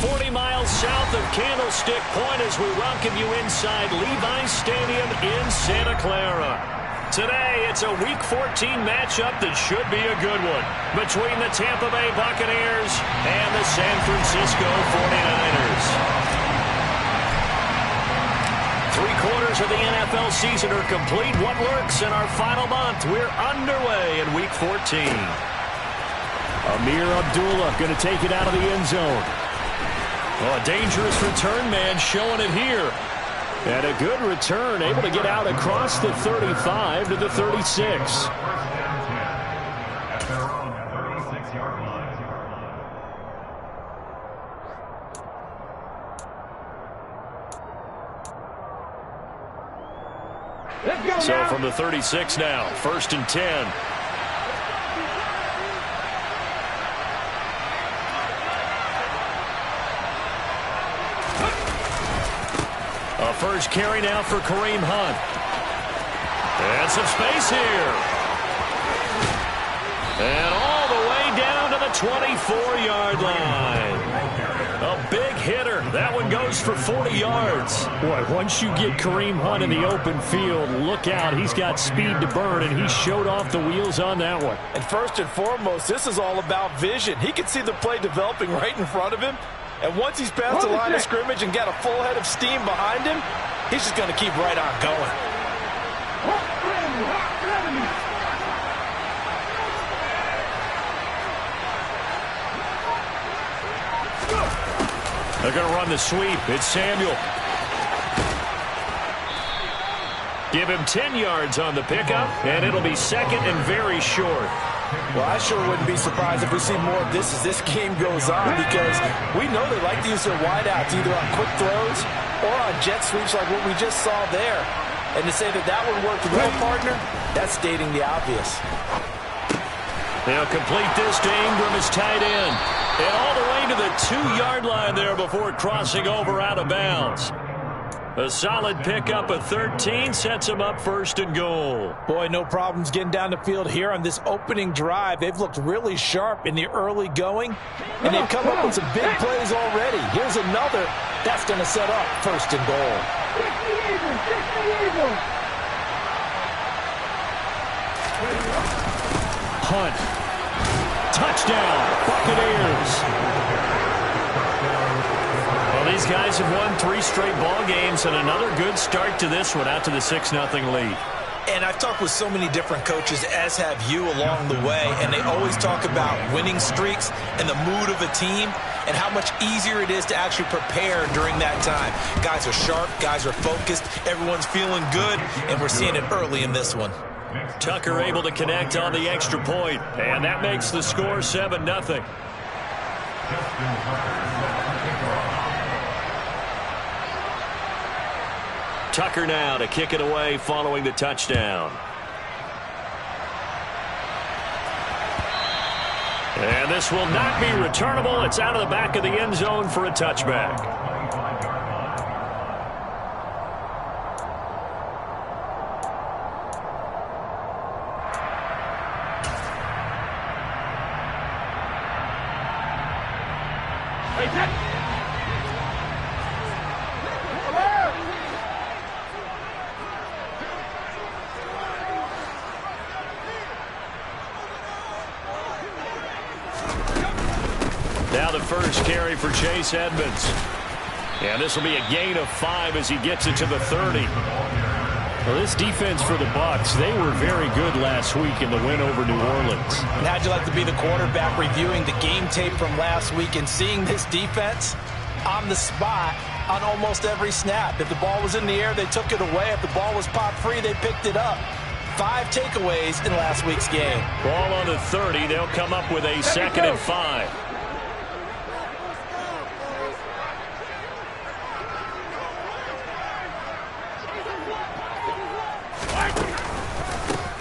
40 miles south of Candlestick Point as we welcome you inside Levi's Stadium in Santa Clara. Today, it's a Week 14 matchup that should be a good one between the Tampa Bay Buccaneers and the San Francisco 49ers. 3/4 of the NFL season are complete. What works in our final month? We're underway in Week 14. Amir Abdullah going to take it out of the end zone. Oh, a dangerous return man showing it here. And a good return, able to get out across the 35 to the 36. So from the 36 now, 1st and 10. A first carry now for Kareem Hunt. And some space here. And all the way down to the 24-yard line. A big hitter. That one goes for 40 yards. Boy, once you get Kareem Hunt in the open field, look out. He's got speed to burn, and he showed off the wheels on that one. And first and foremost, this is all about vision. He can see the play developing right in front of him. And once he's past the line of scrimmage and got a full head of steam behind him, he's just going to keep right on going. They're going to run the sweep. It's Samuel. Give him 10 yards on the pickup, and it'll be second and very short. Well, I sure wouldn't be surprised if we see more of this as this game goes on, because we know they like to use their wideouts either on quick throws or on jet sweeps like what we just saw there. And to say that that would work well, partner, that's stating the obvious. They'll complete this to Ingram as tight end. And all the way to the 2-yard line there before crossing over out of bounds. A solid pickup of 13 sets him up 1st and goal. Boy, no problems getting down the field here on this opening drive. They've looked really sharp in the early going, and they've come up with some big plays already. Here's another that's going to set up 1st and goal. Hunt. Touchdown, Buccaneers. Well, these guys have won 3 straight ball games, and another good start to this one out to the 6-0 lead. And I've talked with so many different coaches, as have you, along the way, and they always talk about winning streaks and the mood of a team and how much easier it is to actually prepare during that time. Guys are sharp, guys are focused, everyone's feeling good, and we're seeing it early in this one. Tucker able to connect on the extra point, and that makes the score 7-0. Tucker now to kick it away following the touchdown. And this will not be returnable. It's out of the back of the end zone for a touchback. Now the first carry for Chase Edmonds. And this will be a gain of 5 as he gets it to the 30. Well, this defense for the Bucs, they were very good last week in the win over New Orleans. And how'd you like to be the quarterback reviewing the game tape from last week and seeing this defense on the spot on almost every snap? If the ball was in the air, they took it away. If the ball was popped free, they picked it up. 5 takeaways in last week's game. Ball on the 30. They'll come up with a 2nd and 5.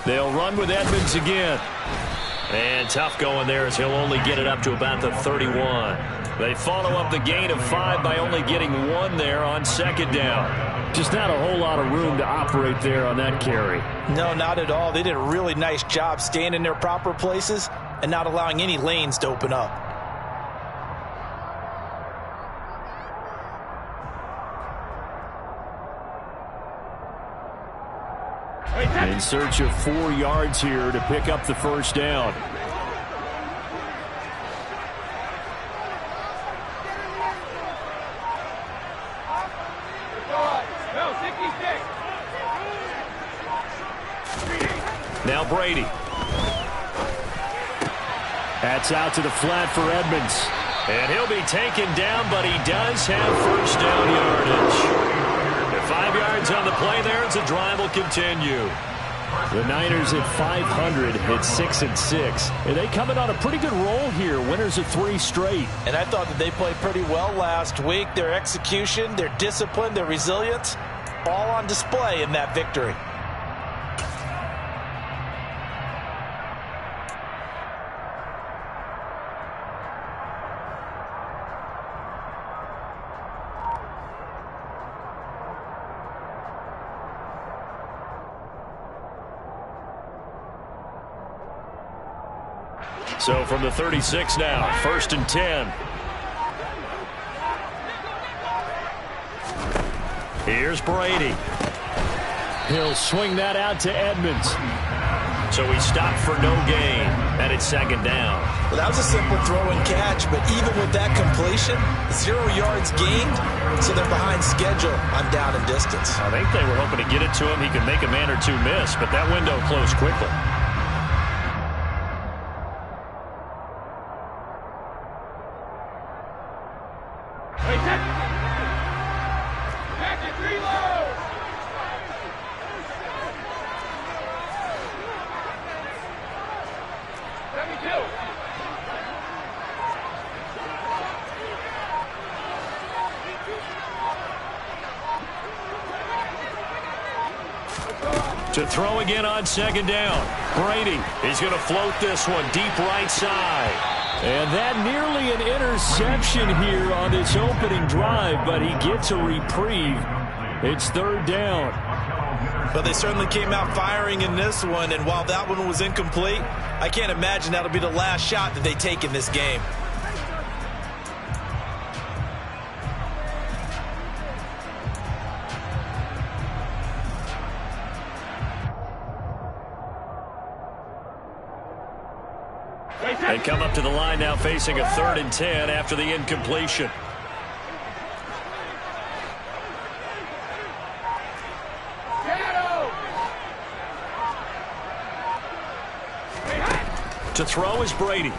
They'll run with Edmonds again. And tough going there as he'll only get it up to about the 31. They follow up the gain of 5 by only getting 1 there on 2nd down. Just not a whole lot of room to operate there on that carry. No, not at all. They did a really nice job staying in their proper places and not allowing any lanes to open up. In search of 4 yards here to pick up the first down. Now Brady. That's out to the flat for Edmonds. And he'll be taken down, but he does have first down yardage. At 5 yards on the play there, as the drive will continue. The Niners at 500 at 6-6. And they coming on a pretty good roll here. Winners of 3 straight. And I thought that they played pretty well last week. Their execution, their discipline, their resilience, all on display in that victory. So from the 36 now, 1st and 10. Here's Brady. He'll swing that out to Edmonds. So he stopped for no gain, and it's 2nd down. Well, that was a simple throw and catch, but even with that completion, 0 yards gained, so they're behind schedule on down and distance. I think they were hoping to get it to him. He could make a man or two miss, but that window closed quickly. To throw again on 2nd down. Brady, he's going to float this one deep right side. And that nearly an interception here on this opening drive, but he gets a reprieve. It's 3rd down. But they certainly came out firing in this one, and while that one was incomplete, I can't imagine that'll be the last shot that they take in this game. They come up to the line now facing a 3rd and 10 after the incompletion. To throw is Brady.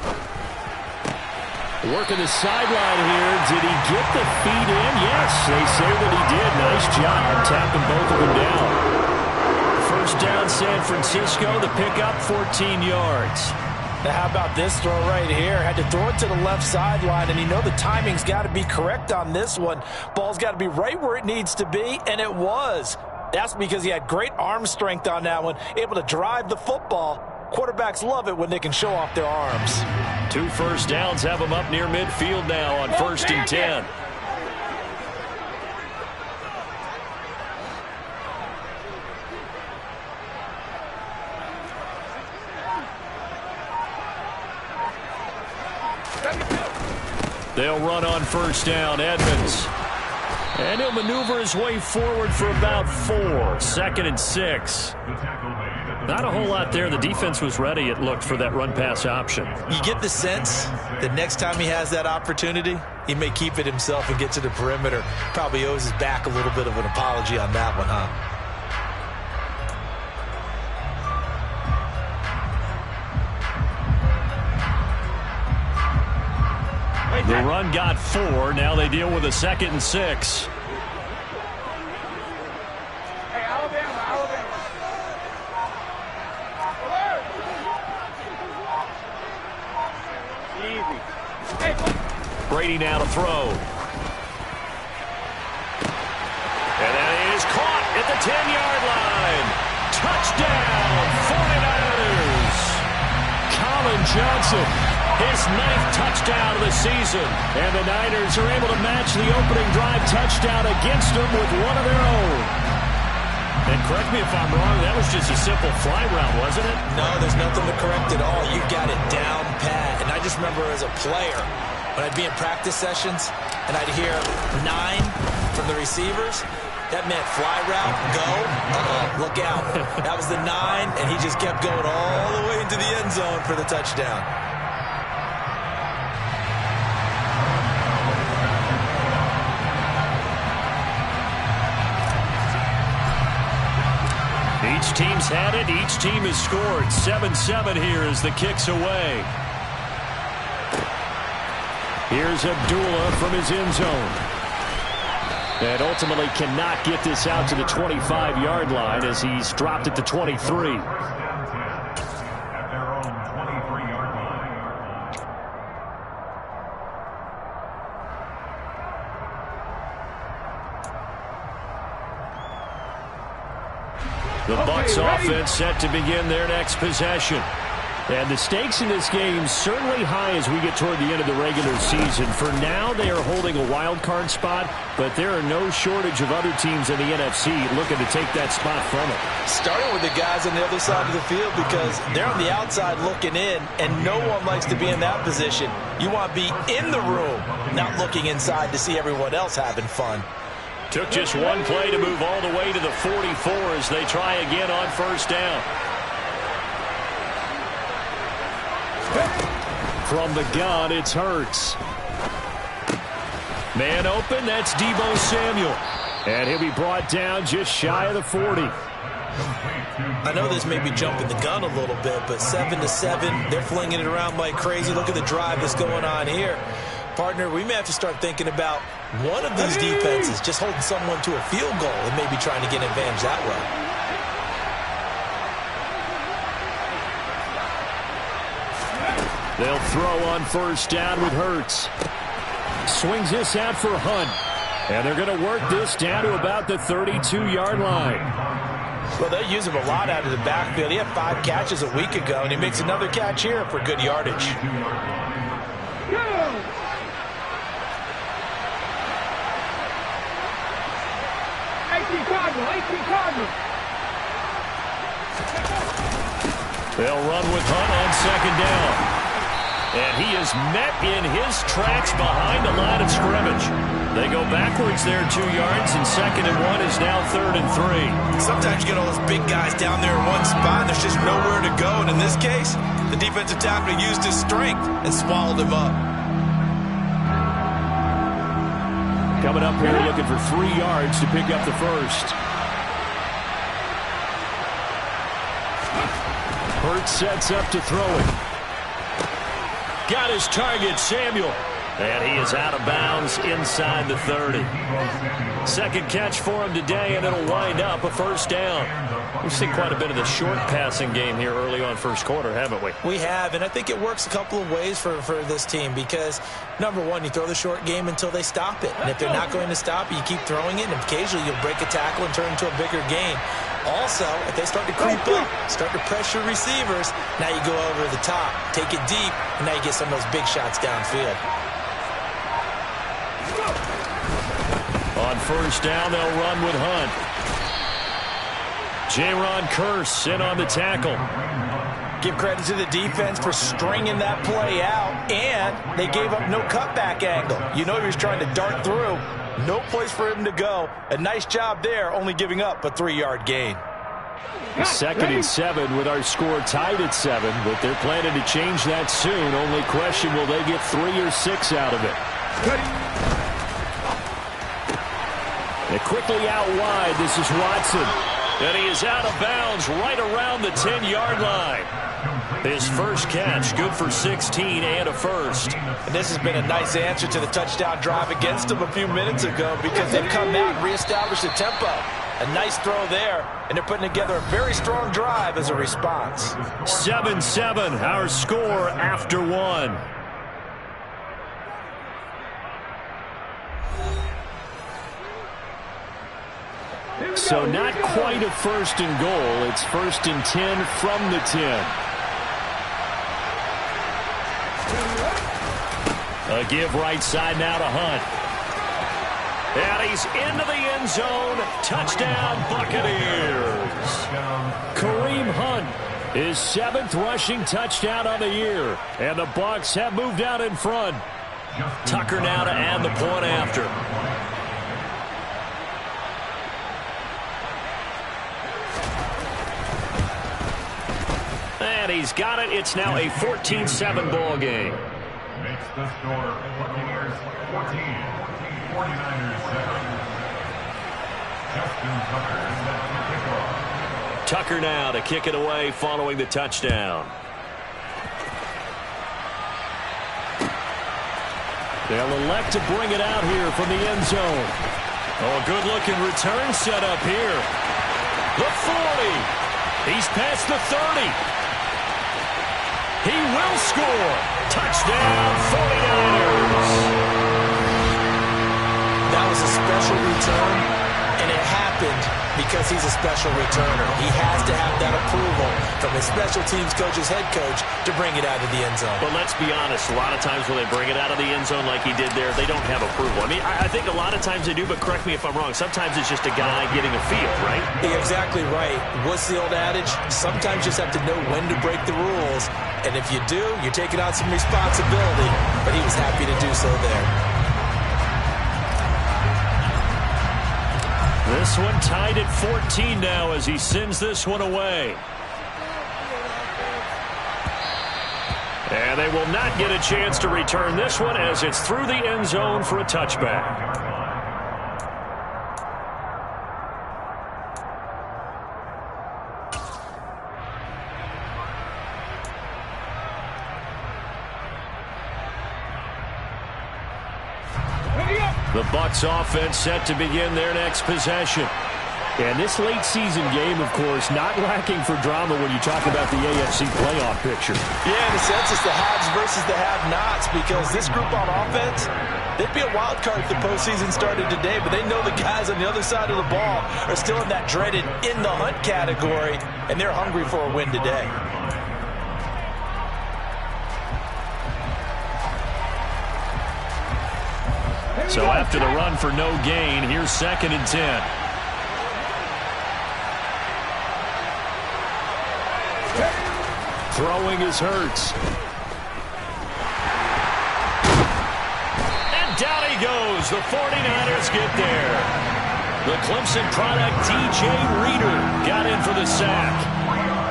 Working the sideline here. Did he get the feet in? Yes, they say that he did. Nice job tapping both of them down. 1st down San Francisco. The pickup 14 yards. Now how about this throw right here? Had to throw it to the left sideline, and you know the timing's got to be correct on this one. Ball's got to be right where it needs to be, and it was. That's because he had great arm strength on that one, able to drive the football. Quarterbacks love it when they can show off their arms. 2 first downs have them up near midfield now on 1st and 10. They'll run on 1st down. Edmonds. And he'll maneuver his way forward for about 4. 2nd and 6. Not a whole lot there. The defense was ready, it looked, for that run-pass option. You get the sense that next time he has that opportunity, he may keep it himself and get to the perimeter. Probably owes his back a little bit of an apology on that one, huh? The run got 4. Now they deal with a 2nd and 6. Brady now to throw. And that is caught at the 10-yard line. Touchdown, 49ers. Colin Johnson. His 9th touchdown of the season. And the Niners are able to match the opening drive touchdown against them with one of their own. And correct me if I'm wrong, that was just a simple fly route, wasn't it? No, there's nothing to correct at all. You got it down pat. And I just remember as a player, when I'd be in practice sessions and I'd hear 9 from the receivers, That meant fly route, go, look out. That was the 9, and he just kept going all the way into the end zone for the touchdown. Each team's had it. Each team has scored. 7-7 here as the kick's away. Here's Abdullah from his end zone. And ultimately cannot get this out to the 25-yard line as he's dropped at the 23. The Bucs offense set to begin their next possession. And the stakes in this game certainly high as we get toward the end of the regular season. For now, they are holding a wild card spot, but there are no shortage of other teams in the NFC looking to take that spot from them. Starting with the guys on the other side of the field because they're on the outside looking in, and no one likes to be in that position. You want to be in the room, not looking inside to see everyone else having fun. Took just one play to move all the way to the 44 as they try again on first down. From the gun, it's Hurts. Man open, that's Deebo Samuel. And he'll be brought down just shy of the 40. I know this may be jumping the gun a little bit, but 7-7, they're flinging it around like crazy. Look at the drive that's going on here. Partner, we may have to start thinking about one of these defenses just holding someone to a field goal and maybe trying to get an advantage that way. They'll throw on first down with Hurts. Swings this out for Hunt. And they're going to work this down to about the 32-yard line. Well, they use him a lot out of the backfield. He had 5 catches a week ago, and he makes another catch here for good yardage. They'll run with Hunt on second down. And he is met in his tracks behind the line of scrimmage. They go backwards there 2 yards, and 2nd and 1 is now 3rd and 3. Sometimes you get all those big guys down there in one spot, and there's just nowhere to go. And in this case, the defensive tackle used his strength and swallowed him up. Coming up here looking for 3 yards to pick up the first. Hurts sets up to throw it. Got his target, Samuel. And he is out of bounds inside the 30. Second catch for him today, and it'll wind up a first down. We've seen quite a bit of the short passing game here early on first quarter, haven't we? We have, and I think it works a couple of ways for this team because, number one, you throw the short game until they stop it. And if they're not going to stop it, you keep throwing it, and occasionally you'll break a tackle and turn it into a bigger gain. Also, if they start to creep up, start to pressure receivers, now you go over the top, take it deep, and now you get some of those big shots downfield. On first down, they'll run with Hunt. Jaron Kearse in on the tackle. Give credit to the defense for stringing that play out, and they gave up no cutback angle. You know he was trying to dart through. No place for him to go. A nice job there, only giving up a 3-yard gain. 2nd and 7 with our score tied at 7, but they're planning to change that soon. Only question, will they get 3 or 6 out of it? And quickly out wide, this is Watson. And he is out of bounds right around the 10-yard line. His first catch, good for 16 and a first. And this has been a nice answer to the touchdown drive against them a few minutes ago because they've come out and reestablished the tempo. A nice throw there, and they're putting together a very strong drive as a response. 7-7, our score after 1. So not quite a 1st and goal. It's 1st and 10 from the 10. A give right side now to Hunt. And he's into the end zone. Touchdown, Buccaneers. Kareem Hunt, his 7th rushing touchdown on the year. And the Bucs have moved out in front. Tucker now to add the point after. he's got it. It's now a 14-7 ball game. Makes the score Buccaneers 14, 49ers 7. Justin Tucker set to kick off. Tucker now to kick it away following the touchdown. They'll elect to bring it out here from the end zone. Oh, a good-looking return set up here. The 40. He's past the 30. He will score. Touchdown, 49ers. That was a special return, and it happened because he's a special returner. He has to have that approval from his special teams coach's head coach to bring it out of the end zone. But let's be honest, a lot of times when they bring it out of the end zone like he did there, they don't have approval. I mean, I think a lot of times they do, but correct me if I'm wrong. Sometimes it's just a guy getting a feel, right? You're exactly right. What's the old adage? Sometimes you just have to know when to break the rules. And if you do, you're taking on some responsibility. But he was happy to do so there. This one tied at 14 now as he sends this one away. And they will not get a chance to return this one as it's through the end zone for a touchback. The Bucs offense set to begin their next possession. And this late season game, of course, not lacking for drama when you talk about the AFC playoff picture. Yeah, in a sense, it's the haves versus the have-nots because this group on offense, they'd be a wild card if the postseason started today, but they know the guys on the other side of the ball are still in that dreaded in-the-hunt category, and they're hungry for a win today. So after the run for no gain, here's 2nd and 10. Throwing is Hurts. And down he goes. The 49ers get there. The Clemson product, DJ Reader, got in for the sack.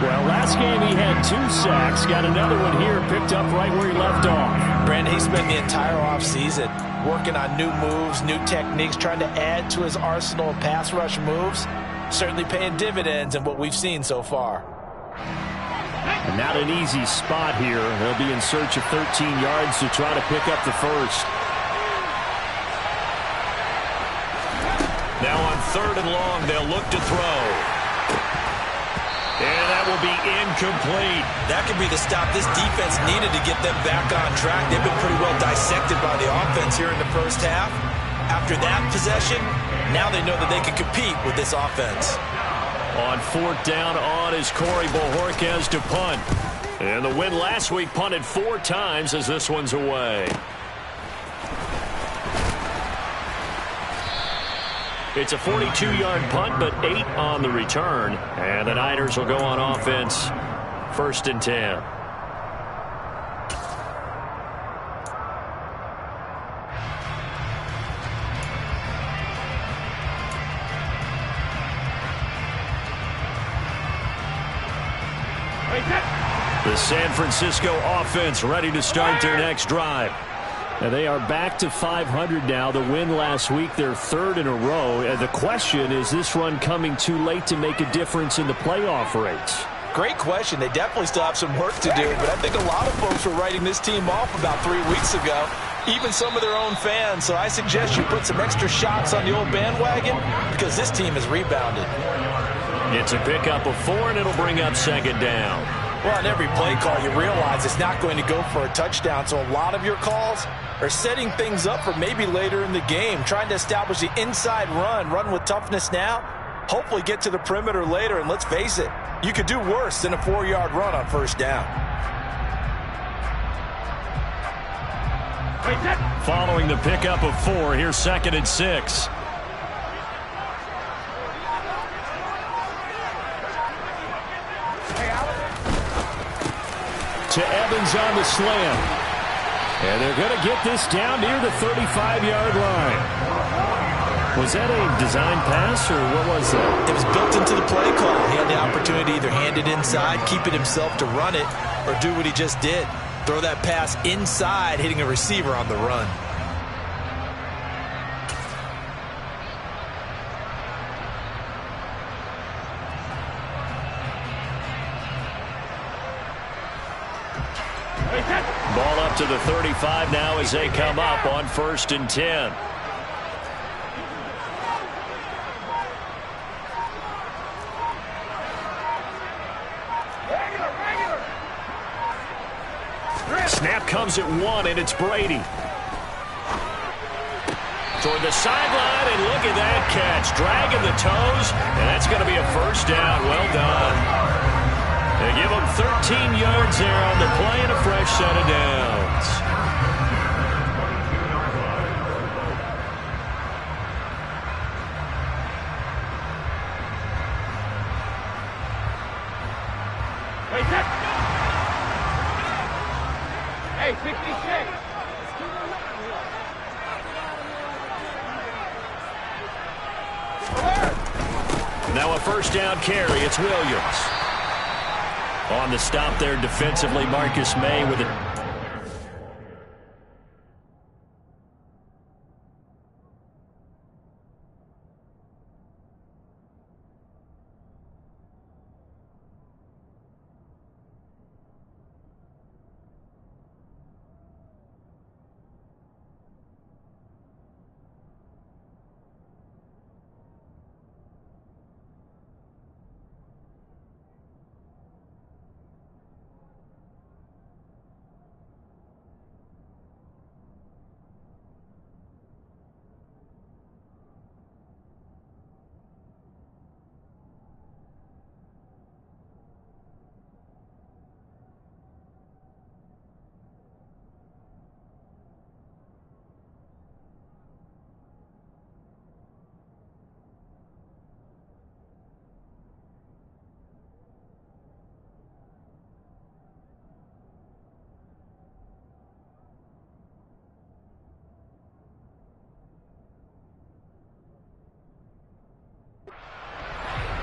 Well, last game he had 2 sacks. Got another one here, picked up right where he left off. Brandon, he spent the entire offseason working on new moves, new techniques, trying to add to his arsenal of pass rush moves. Certainly paying dividends in what we've seen so far. And not an easy spot here. They'll be in search of 13 yards to try to pick up the first. Now on 3rd and long, they'll look to throw. And that will be incomplete. That could be the stop this defense needed to get them back on track. They've been pretty well dissected by the offense here in the first half. After that possession, now they know that they can compete with this offense. On 4th down on is Corey Bojorquez to punt. And the win last week punted 4 times as this one's away. It's a 42-yard punt, but 8 on the return. And the Niners will go on offense. 1st and 10. The San Francisco offense ready to start their next drive. And they are back to 500 now. The win last week, their 3rd in a row. And the question, is this run coming too late to make a difference in the playoff race? Great question. They definitely still have some work to do, but I think a lot of folks were writing this team off about 3 weeks ago, even some of their own fans. So I suggest you put some extra shots on the old bandwagon because this team has rebounded. It's a pickup of 4, and it'll bring up 2nd down. Well, on every play call, you realize it's not going to go for a touchdown, so a lot of your calls are setting things up for maybe later in the game, trying to establish the inside run with toughness now, hopefully get to the perimeter later, and let's face it, you could do worse than a 4-yard run on 1st down. Following the pickup of 4, here's 2nd and 6. To Evans on the slam. And they're going to get this down near the 35-yard line. Was that a design pass, or what was that? It was built into the play call. He had the opportunity to either hand it inside, keep it himself to run it, or do what he just did. Throw that pass inside, hitting a receiver on the run. Ball up to the 35 now as they come up on 1st and 10. Snap comes at 1, and it's Brady. Toward the sideline, and look at that catch. Dragging the toes, and that's going to be a 1st down. Well done. They give him 13 yards there on the play and a fresh set of downs. Hey, 66. Now a 1st down carry. It's Williams. On the stop there defensively, Marcus May with it.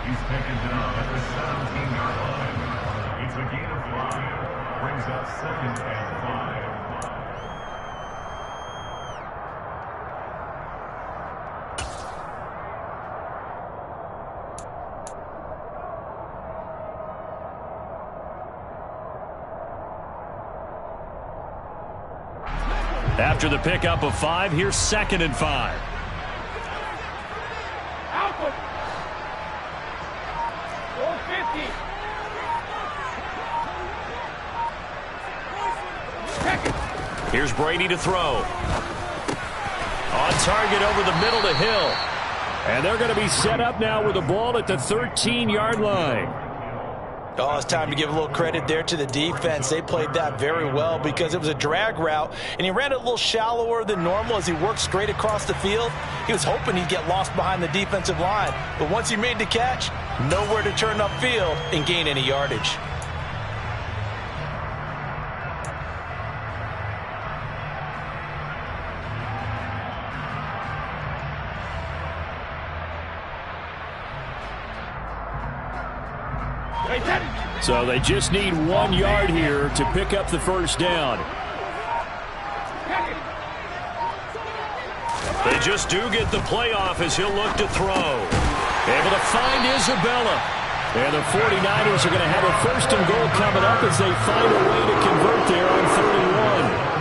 He's taken down at the 17-yard line. It's a gain of 5. Brings up 2nd and 5. After the pickup of 5, here's 2nd and 5. Here's Brady to throw. On target over the middle to Hill. And they're going to be set up now with the ball at the 13-yard line. Oh, it's time to give a little credit there to the defense. They played that very well because it was a drag route, and he ran it a little shallower than normal as he worked straight across the field. He was hoping he'd get lost behind the defensive line. But once he made the catch, nowhere to turn upfield and gain any yardage. So they just need 1 yard here to pick up the 1st down. They just do get the playoff as he'll look to throw. Able to find Isabella. And the 49ers are going to have a 1st and goal coming up as they find a way to convert there on 3rd and 1.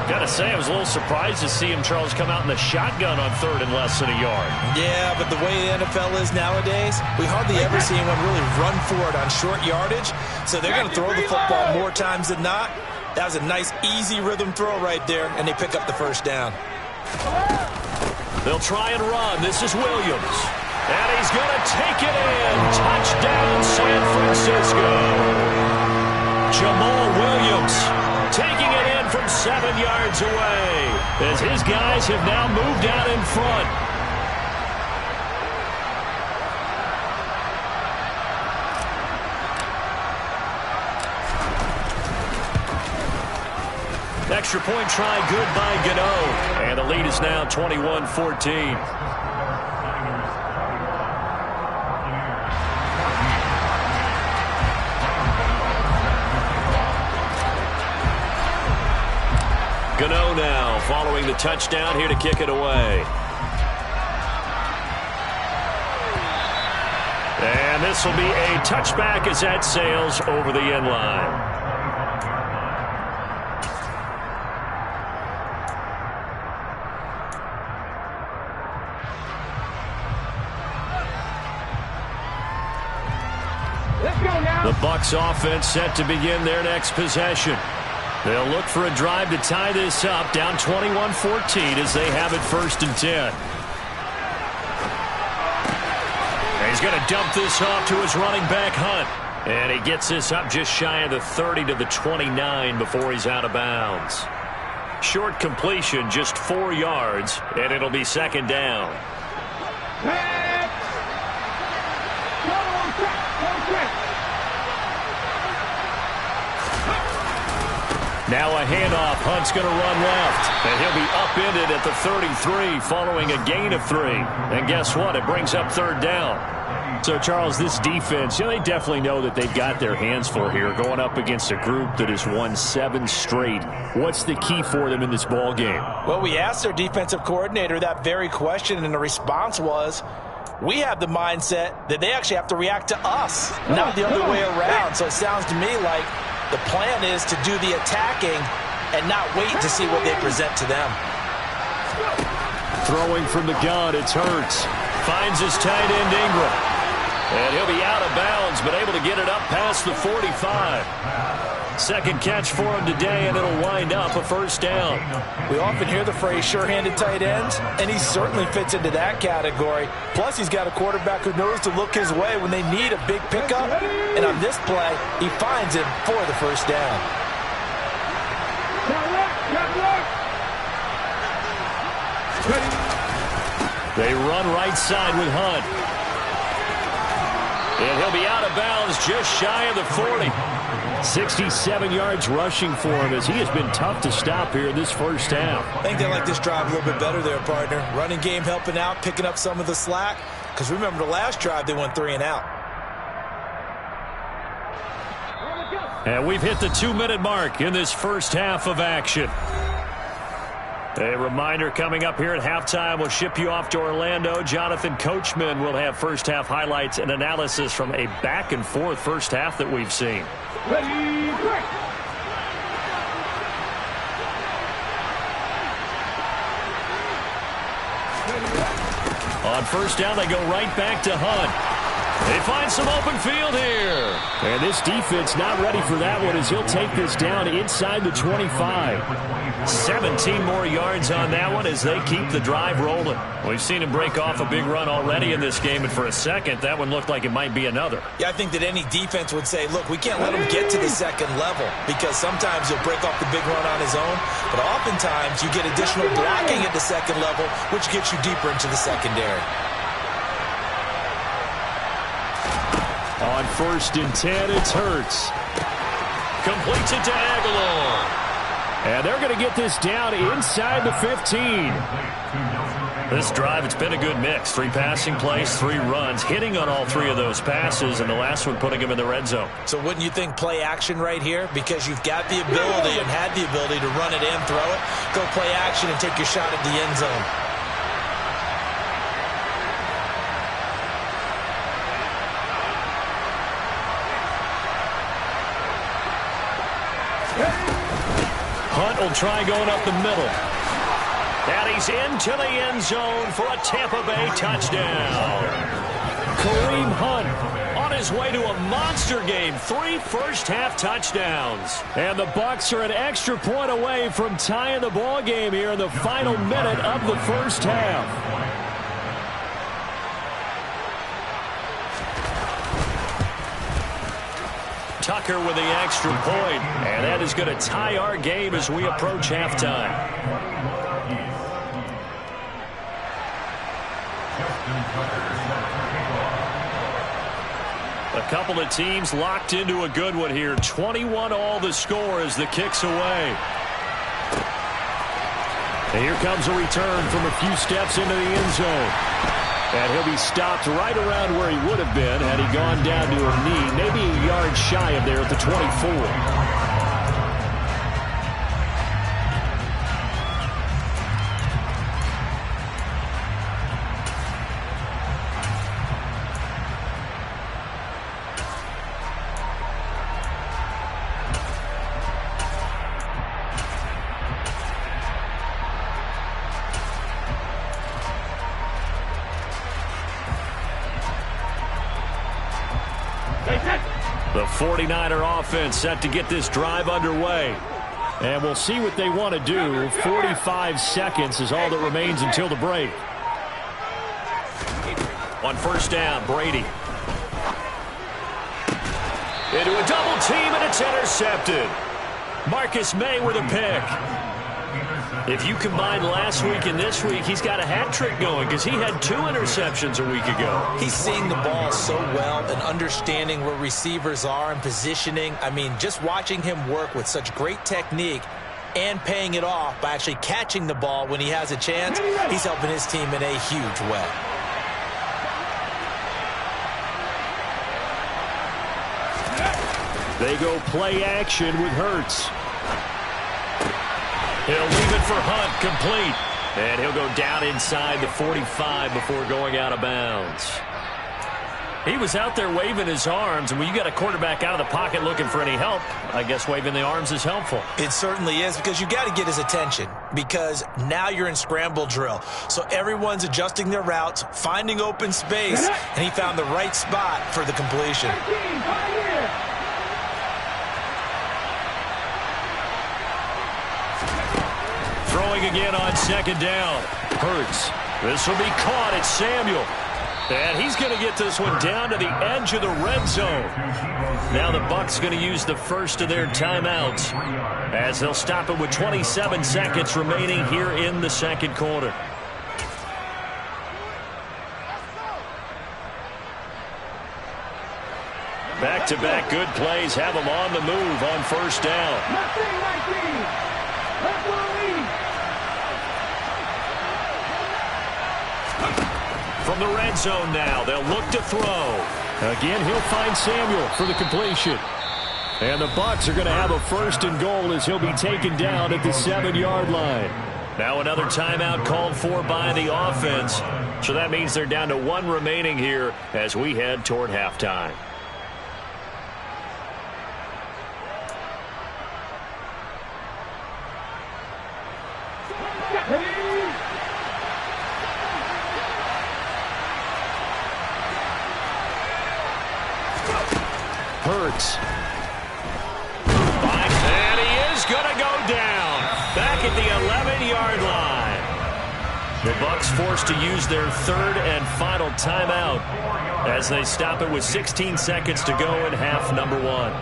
Got to say, I was a little surprised to see him, Charles, come out in the shotgun on 3rd and less than a yard. Yeah, but the way the NFL is nowadays, we hardly ever see anyone really run for it on short yardage. So they're going to throw the football more times than not. That was a nice, easy rhythm throw right there, and they pick up the 1st down. They'll try and run. This is Williams. And he's going to take it in. Touchdown, San Francisco. Jamal Williams taking it in from 7 yards away as his guys have now moved out in front. Extra point try good by Gano. And the lead is now 21-14. Gano now following the touchdown here to kick it away. And this will be a touchback as that sails over the end line. The Bucs offense set to begin their next possession. They'll look for a drive to tie this up, down 21-14 as they have it 1st and 10. He's going to dump this off to his running back, Hunt. And he gets this up just shy of the 30 to the 29 before he's out of bounds. Short completion, just 4 yards, and it'll be 2nd down. Now a handoff. Hunt's going to run left. And he'll be upended at the 33 following a gain of 3. And guess what? It brings up 3rd down. So, Charles, this defense, they definitely know that they've got their hands full here going up against a group that has won 7 straight. What's the key for them in this ball game? Well, we asked their defensive coordinator that very question, and the response was, we have the mindset that they actually have to react to us, not the other way around. So it sounds to me like the plan is to do the attacking and not wait to see what they present to them. Throwing from the gun, it's Hurts. Finds his tight end Ingram. And he'll be out of bounds, but able to get it up past the 45. 2nd catch for him today, and it'll wind up a 1st down. We often hear the phrase sure-handed tight ends, and he certainly fits into that category. Plus, he's got a quarterback who knows to look his way when they need a big pickup. And on this play, he finds him for the 1st down. They run right side with Hunt. And he'll be out of bounds just shy of the 40. 67 yards rushing for him as he has been tough to stop here in this 1st half. I think they like this drive a little bit better there, partner. Running game helping out, picking up some of the slack. Because remember, the last drive they went 3 and out. And we've hit the 2-minute mark in this 1st half of action. A reminder coming up here at halftime, we'll ship you off to Orlando. Jonathan Coachman will have 1st half highlights and analysis from a back-and-forth 1st half that we've seen. Ready, break. On 1st down, they go right back to Hunt. They find some open field here. And this defense not ready for that one as he'll take this down inside the 25. 17 more yards on that one as they keep the drive rolling. We've seen him break off a big run already in this game, and for a second, that one looked like it might be another. Yeah, I think that any defense would say, look, we can't let him get to the 2nd level because sometimes he'll break off the big run on his own, but oftentimes you get additional blocking at the 2nd level, which gets you deeper into the secondary. On 1st and 10, it's Hurts. Completes it to Aguilar. And they're going to get this down inside the 15. This drive, it's been a good mix. 3 passing plays, 3 runs, hitting on all 3 of those passes, and the last one putting him in the red zone. So wouldn't you think play action right here? Because you've got the ability and had the ability to run it in, throw it, go play action and take your shot at the end zone. Hunt will try going up the middle. And he's into the end zone for a Tampa Bay touchdown. Kareem Hunt on his way to a monster game. 3 first-half touchdowns. And the Bucs are an extra point away from tying the ball game here in the final minute of the 1st half. Tucker with the extra point, and that is going to tie our game as we approach halftime. A couple of teams locked into a good one here. 21 all the score as the kick's away. And here comes a return from a few steps into the end zone. And he'll be stopped right around where he would have been had he gone down to a knee, maybe a yard shy of there at the 24. The 49er offense set to get this drive underway. And we'll see what they want to do. 45 seconds is all that remains until the break. On first down, Brady. Into a double team, and it's intercepted. Marcus May with a pick. If you combine last week and this week, he's got a hat trick going because he had 2 interceptions a week ago. He's seeing the ball so well and understanding where receivers are and positioning. I mean, just watching him work with such great technique and paying it off by actually catching the ball when he has a chance, he's helping his team in a huge way. They go play action with Hurts. He'll leave it for Hunt, complete. And he'll go down inside the 45 before going out of bounds. He was out there waving his arms, and when you got a quarterback out of the pocket looking for any help, I guess waving the arms is helpful. It certainly is, because you got to get his attention, because now you're in scramble drill. So everyone's adjusting their routes, finding open space, and he found the right spot for the completion. Throwing again on second down. Hurts. This will be caught. It's Samuel. And he's going to get this one down to the edge of the red zone. Now the Bucs going to use the first of their timeouts as they'll stop it with 27 seconds remaining here in the second quarter. Back-to-back good plays have them on the move on first down. From the red zone now, they'll look to throw. Again, he'll find Samuel for the completion. And the Bucs are going to have a first and goal as he'll be taken down at the 7-yard line. Now another timeout called for by the offense. So that means they're down to 1 remaining here as we head toward halftime. Hurts. And he is going to go down. Back at the 11-yard line. The Bucs forced to use their 3rd and final timeout as they stop it with 16 seconds to go in half number 1.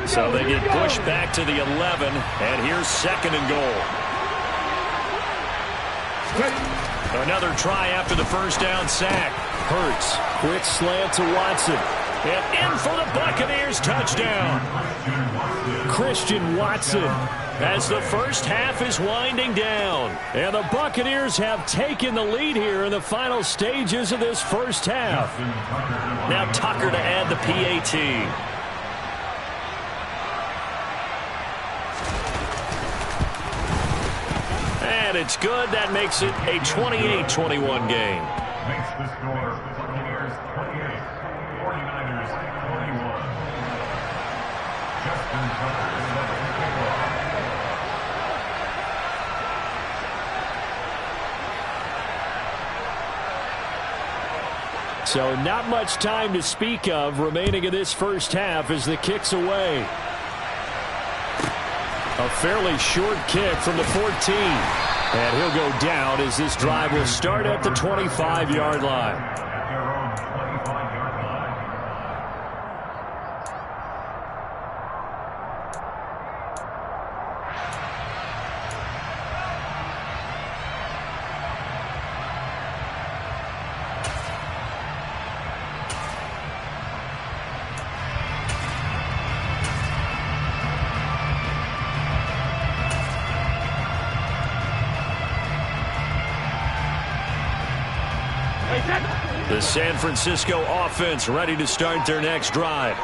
So they get pushed back to the 11, and here's second and goal. Another try after the first down sack. Hurts. Quick slant to Watson. And in for the Buccaneers touchdown. Christian Watson. As the first half is winding down. And the Buccaneers have taken the lead here in the final stages of this first half. Now Tucker to add the PAT. And it's good. That makes it a 28-21 game. Makes the score Buccaneers 28, 49ers 41. Justin Tucker set the kickoff. So not much time to speak of remaining in this first half as the kick's away. A fairly short kick from the 14. And he'll go down as this drive will start at the 25-yard line. At their own 25-yard line. The San Francisco offense ready to start their next drive.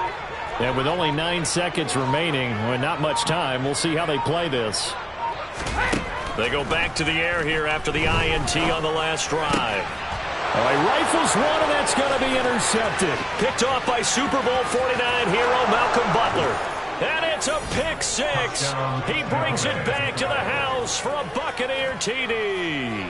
And with only 9 seconds remaining, well, not much time, we'll see how they play this. They go back to the air here after the INT on the last drive. He rifles one, and that's going to be intercepted. Picked off by Super Bowl 49 hero Malcolm Butler. And it's a pick six. He brings it back to the house for a Buccaneer TD.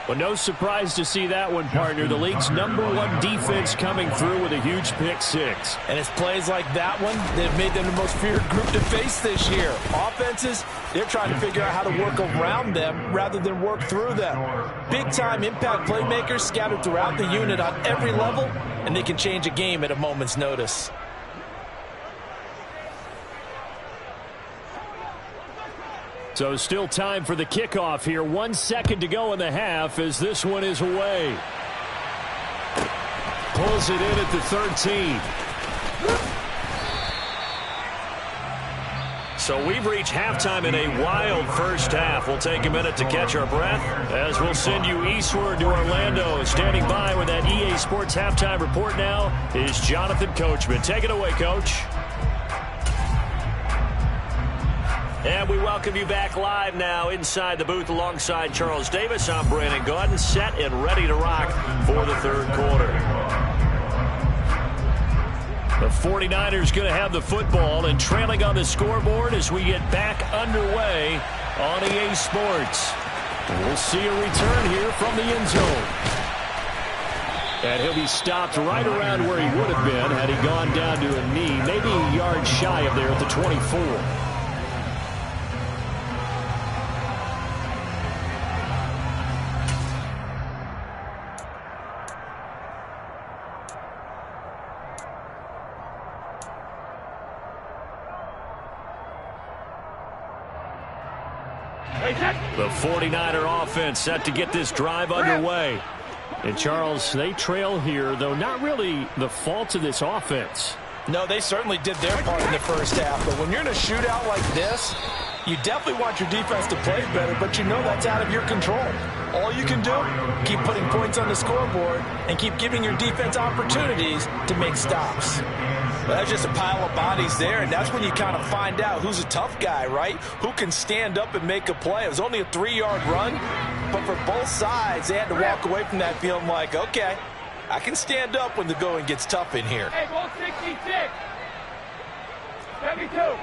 Well, no surprise to see that one, partner. The league's #1 defense coming through with a huge pick six. And it's plays like that one that have made them the most feared group to face this year. Offenses, they're trying to figure out how to work around them rather than work through them. Big-time impact playmakers scattered throughout the unit on every level, and they can change a game at a moment's notice. So still time for the kickoff here. 1 second to go in the half as this one is away. Pulls it in at the 13. So we've reached halftime in a wild first half. We'll take a minute to catch our breath as we'll send you eastward to Orlando. Standing by with that EA Sports halftime report now is Jonathan Coachman. Take it away, Coach. And we welcome you back live now inside the booth alongside Charles Davis. I'm Brandon Gaudin, set and ready to rock for the third quarter. The 49ers going to have the football and trailing on the scoreboard as we get back underway on EA Sports. We'll see a return here from the end zone. And he'll be stopped right around where he would have been had he gone down to a knee, maybe a yard shy of there at the 24. The 49er offense set to get this drive underway. And, Charles, they trail here, though not really the fault of this offense. No, they certainly did their part in the first half. But when you're in a shootout like this, you definitely want your defense to play better, but you know that's out of your control. All you can do, keep putting points on the scoreboard and keep giving your defense opportunities to make stops. Well, that's just a pile of bodies there, and that's when you kind of find out who's a tough guy, right? Who can stand up and make a play. It was only a 3-yard run, but for both sides, they had to walk away from that feeling like, okay, I can stand up when the going gets tough in here. Hey, ball 66. 72.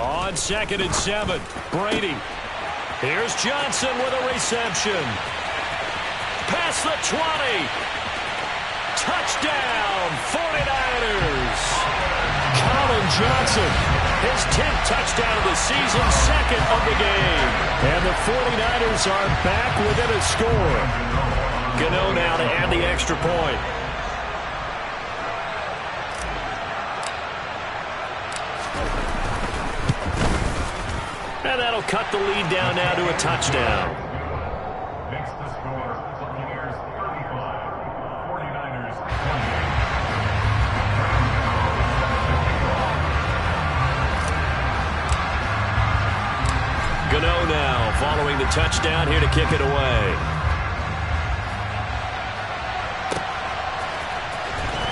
On 2nd and 7, Brady. Here's Johnson with a reception. Past the 20. Touchdown, 49ers. Colin Johnson, his 10th touchdown of the season, 2nd of the game. And the 49ers are back within a score. Gano now to add the extra point. And that'll cut the lead down now to a touchdown. Makes the score Buccaneers 35, 49ers 20. Gano now following the touchdown here to kick it away.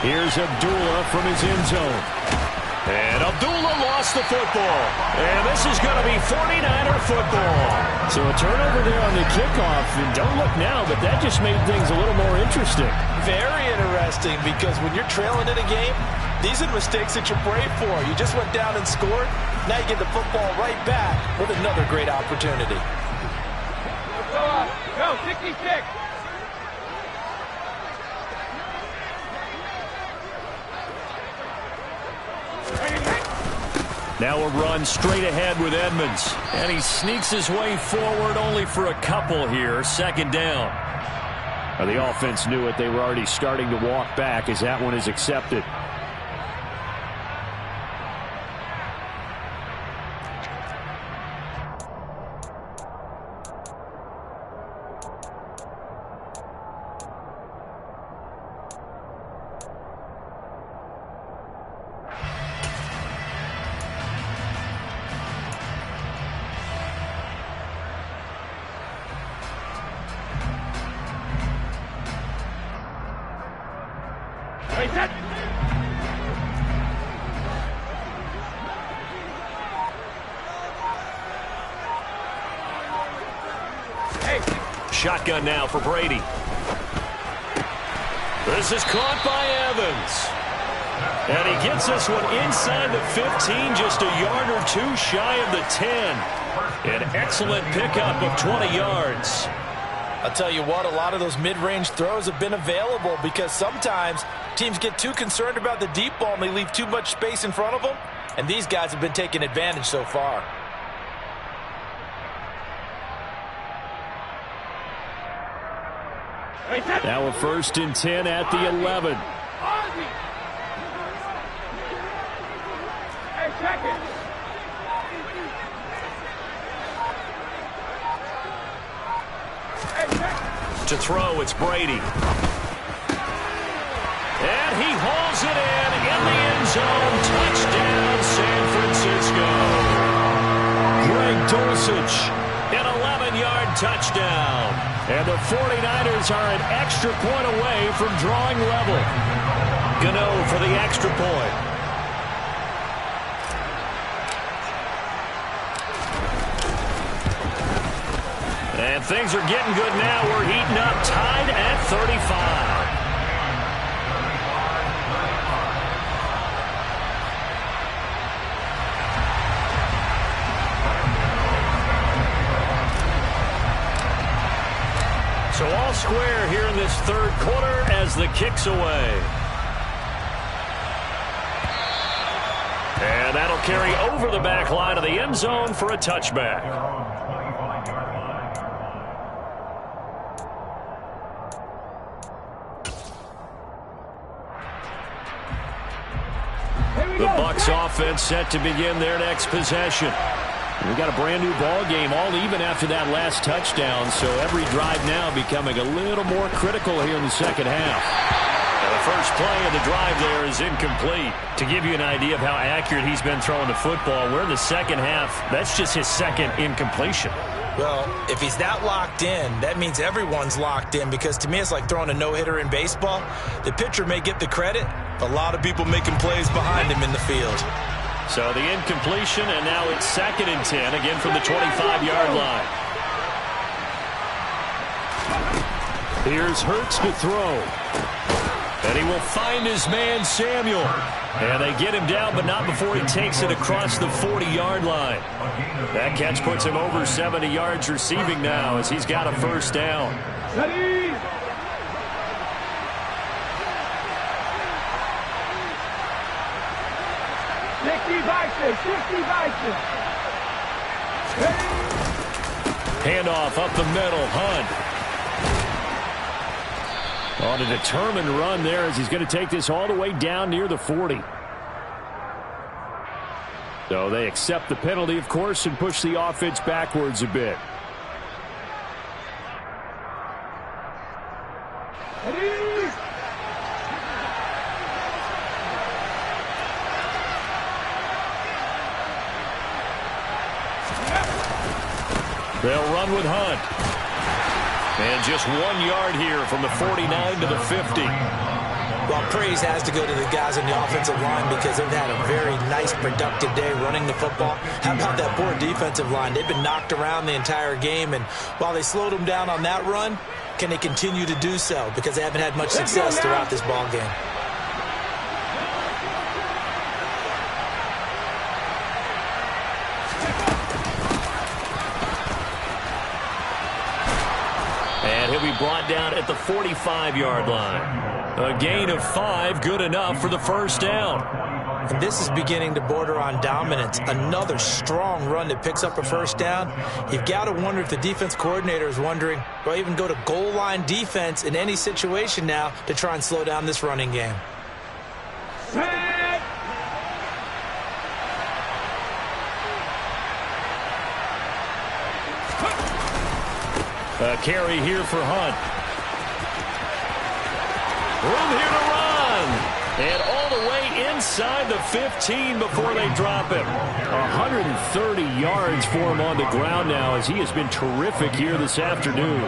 Here's Abdullah from his end zone. And Abdullah lost the football. And this is going to be 49er football. So a turnover there on the kickoff. And don't look now, but that just made things a little more interesting. Very interesting, because when you're trailing in a game, these are the mistakes that you pray for. You just went down and scored. Now you get the football right back with another great opportunity. Go, 66. Now a run straight ahead with Edmonds. And he sneaks his way forward only for a couple here. 2nd down. Well, the offense knew it. They were already starting to walk back as that one is accepted. Shotgun now for Brady. This is caught by Evans. And he gets this one inside the 15, just a yard or two shy of the 10. An excellent pickup of 20 yards. I'll tell you what, a lot of those mid-range throws have been available because sometimes teams get too concerned about the deep ball and they leave too much space in front of them. And these guys have been taking advantage so far. Now a 1st and 10 at the 11. Hey, check it. To throw, it's Brady. And he hauls it in the end zone. Touchdown, San Francisco. Greg Dulcich, an 11-yard touchdown. And the 49ers are an extra point away from drawing level. Gano for the extra point. And things are getting good now. We're heating up, tied at 35. So all square here in this 3rd quarter as the kick's away. And that'll carry over the back line of the end zone for a touchback. The Bucs offense set to begin their next possession. We got a brand new ball game, all even after that last touchdown, so every drive now becoming a little more critical here in the second half. And the first play of the drive there is incomplete. To give you an idea of how accurate he's been throwing the football, we're in the second half. That's just his 2nd incompletion. Well, if he's that locked in, that means everyone's locked in, because to me it's like throwing a no-hitter in baseball. The pitcher may get the credit, a lot of people making plays behind him in the field. So the incompletion, and now it's 2nd and 10, again from the 25-yard line. Here's Hurts to throw. And he will find his man, Samuel. And they get him down, but not before he takes it across the 40-yard line. That catch puts him over 70 yards receiving now as he's got a 1st down. Ready? Handoff up the middle, Hunt. On a determined run there as he's going to take this all the way down near the 40. So they accept the penalty, of course, and push the offense backwards a bit. They'll run with Hunt. And just 1 yard here from the 49 to the 50. Well, praise has to go to the guys on the offensive line because they've had a very nice, productive day running the football. How about that poor defensive line? They've been knocked around the entire game, and while they slowed them down on that run, can they continue to do so? Because they haven't had much success throughout this ball game. And he'll be brought down at the 45-yard line. A gain of 5, good enough for the 1st down. And this is beginning to border on dominance. Another strong run that picks up a 1st down. You've got to wonder if the defense coordinator is wondering, do I even go to goal line defense in any situation now to try and slow down this running game? A carry here for Hunt. Room here to run. And all the way inside the 15 before they drop him. 130 yards for him on the ground now as he has been terrific here this afternoon.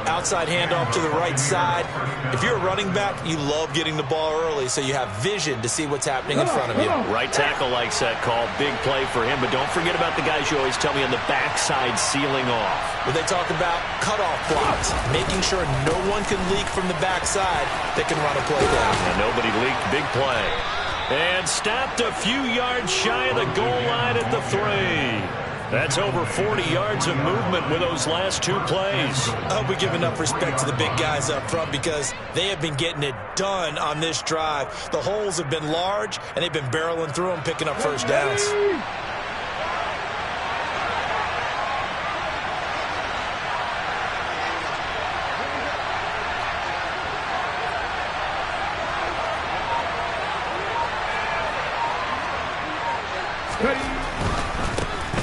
Outside handoff to the right side. If you're a running back, you love getting the ball early so you have vision to see what's happening in front of you. Right tackle likes that call. Big play for him, but don't forget about the guys you always tell me on the backside sealing off. When they talk about cutoff blocks, making sure no one can leak from the backside that can run a play down. And nobody leaked. Big play. And stopped a few yards shy of the goal line at the 3. That's over 40 yards of movement with those last 2 plays. I hope we give enough respect to the big guys up front because they have been getting it done on this drive. The holes have been large, and they've been barreling through them, picking up first downs.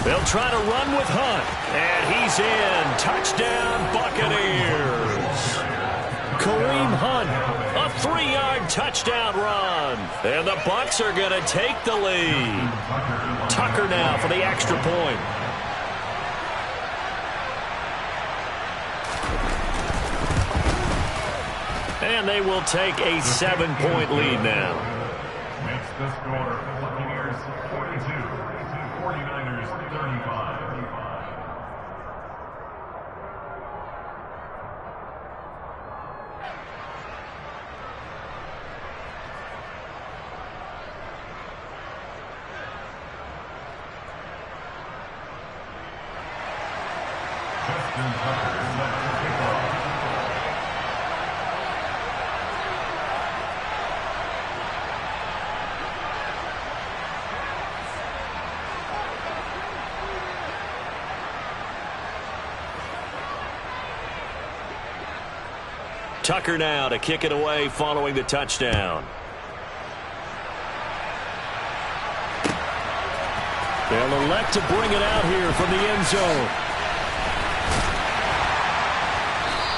They'll try to run with Hunt. And he's in. Touchdown, Buccaneers. Kareem Hunt, a 3-yard touchdown run. And the Bucs are going to take the lead. Tucker now for the extra point. And they will take a 7-point lead now. Makes the score Buccaneers 42, 49ers 35. Justin Tucker set to kick off. Tucker now to kick it away following the touchdown. They'll elect to bring it out here from the end zone.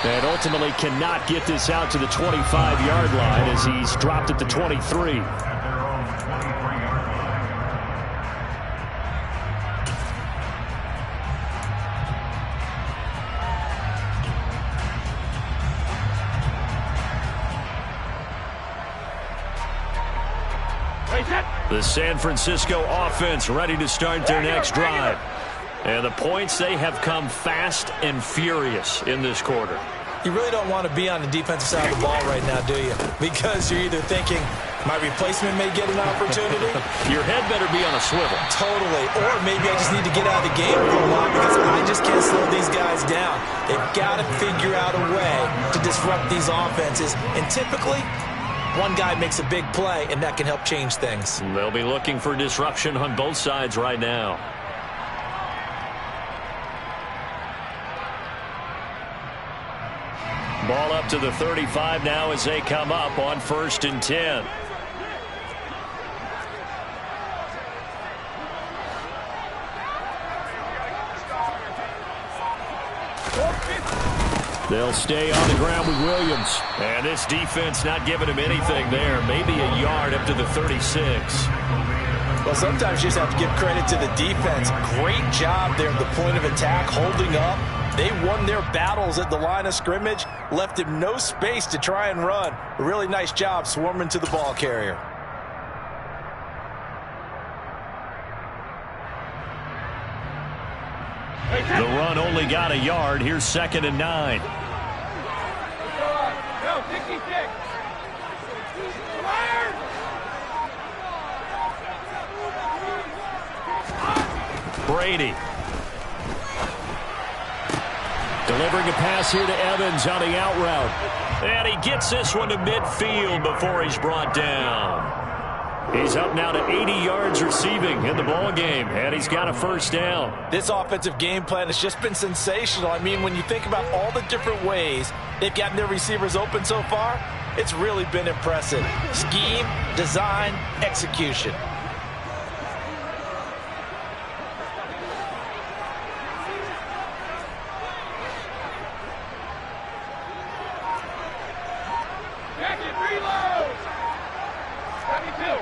And ultimately cannot get this out to the 25-yard line as he's dropped at the 23. At their own 23-yard line. The San Francisco offense ready to start their next drive. And the points, they have come fast and furious in this quarter. You really don't want to be on the defensive side of the ball right now, do you? Because you're either thinking, my replacement may get an opportunity. Your head better be on a swivel. Totally. Or maybe I just need to get out of the game for a while because I just can't slow these guys down. They've got to figure out a way to disrupt these offenses. And typically, one guy makes a big play, and that can help change things. They'll be looking for disruption on both sides right now. Ball up to the 35 now as they come up on 1st and 10. They'll stay on the ground with Williams. And this defense not giving him anything there. Maybe a yard up to the 36. Well, sometimes you just have to give credit to the defense. Great job there at the point of attack, holding up. They won their battles at the line of scrimmage, left him no space to try and run. A really nice job swarming to the ball carrier. The run only got a yard. Here's 2nd and 9. Go, 66. Brady. Delivering a pass here to Evans on the out route. And he gets this one to midfield before he's brought down. He's up now to 80 yards receiving in the ball game, and he's got a 1st down. This offensive game plan has just been sensational. I mean, when you think about all the different ways they've gotten their receivers open so far, it's really been impressive. Scheme, design, execution. Jacket, reload. 72.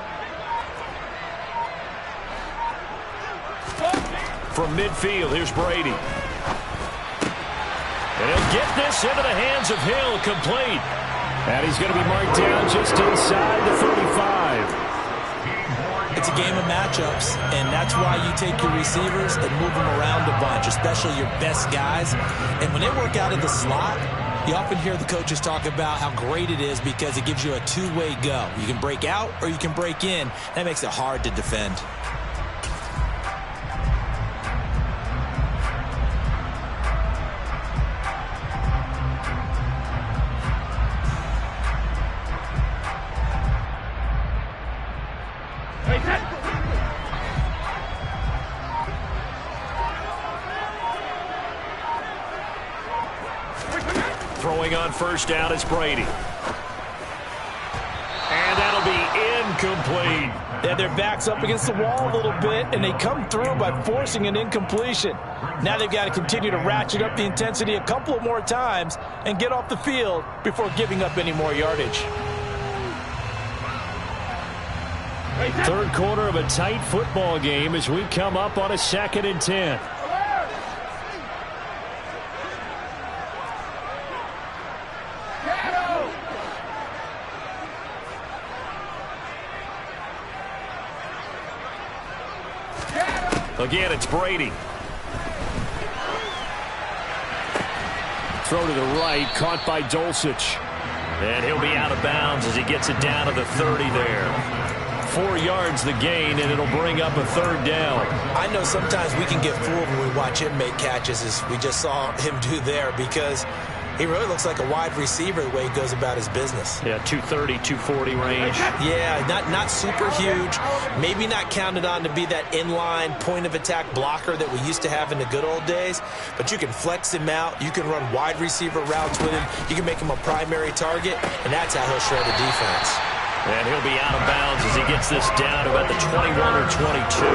From midfield, here's Brady. And he'll get this into the hands of Hill, complete. And he's going to be marked down just inside the 35. It's a game of matchups, and that's why you take your receivers and move them around a bunch, especially your best guys. And when they work out of the slot, you often hear the coaches talk about how great it is because it gives you a two-way go. You can break out or you can break in. That makes it hard to defend. Throwing on first down is Brady. And that'll be incomplete. Yeah, their back's up against the wall a little bit, and they come through by forcing an incompletion. Now they've got to continue to ratchet up the intensity a couple of more times and get off the field before giving up any more yardage. Third quarter of a tight football game as we come up on a 2nd and 10. Again, it's Brady. Throw to the right, caught by Dulcich. And he'll be out of bounds as he gets it down to the 30 there. 4 yards the gain, and it'll bring up a 3rd down. I know sometimes we can get fooled when we watch him make catches, as we just saw him do there, because he really looks like a wide receiver the way he goes about his business. Yeah, 230, 240 range. Yeah, not super huge. Maybe not counted on to be that inline point-of-attack blocker that we used to have in the good old days, but you can flex him out. You can run wide receiver routes with him. You can make him a primary target, and that's how he'll shred a defense. And he'll be out of bounds as he gets this down to about the 21 or 22.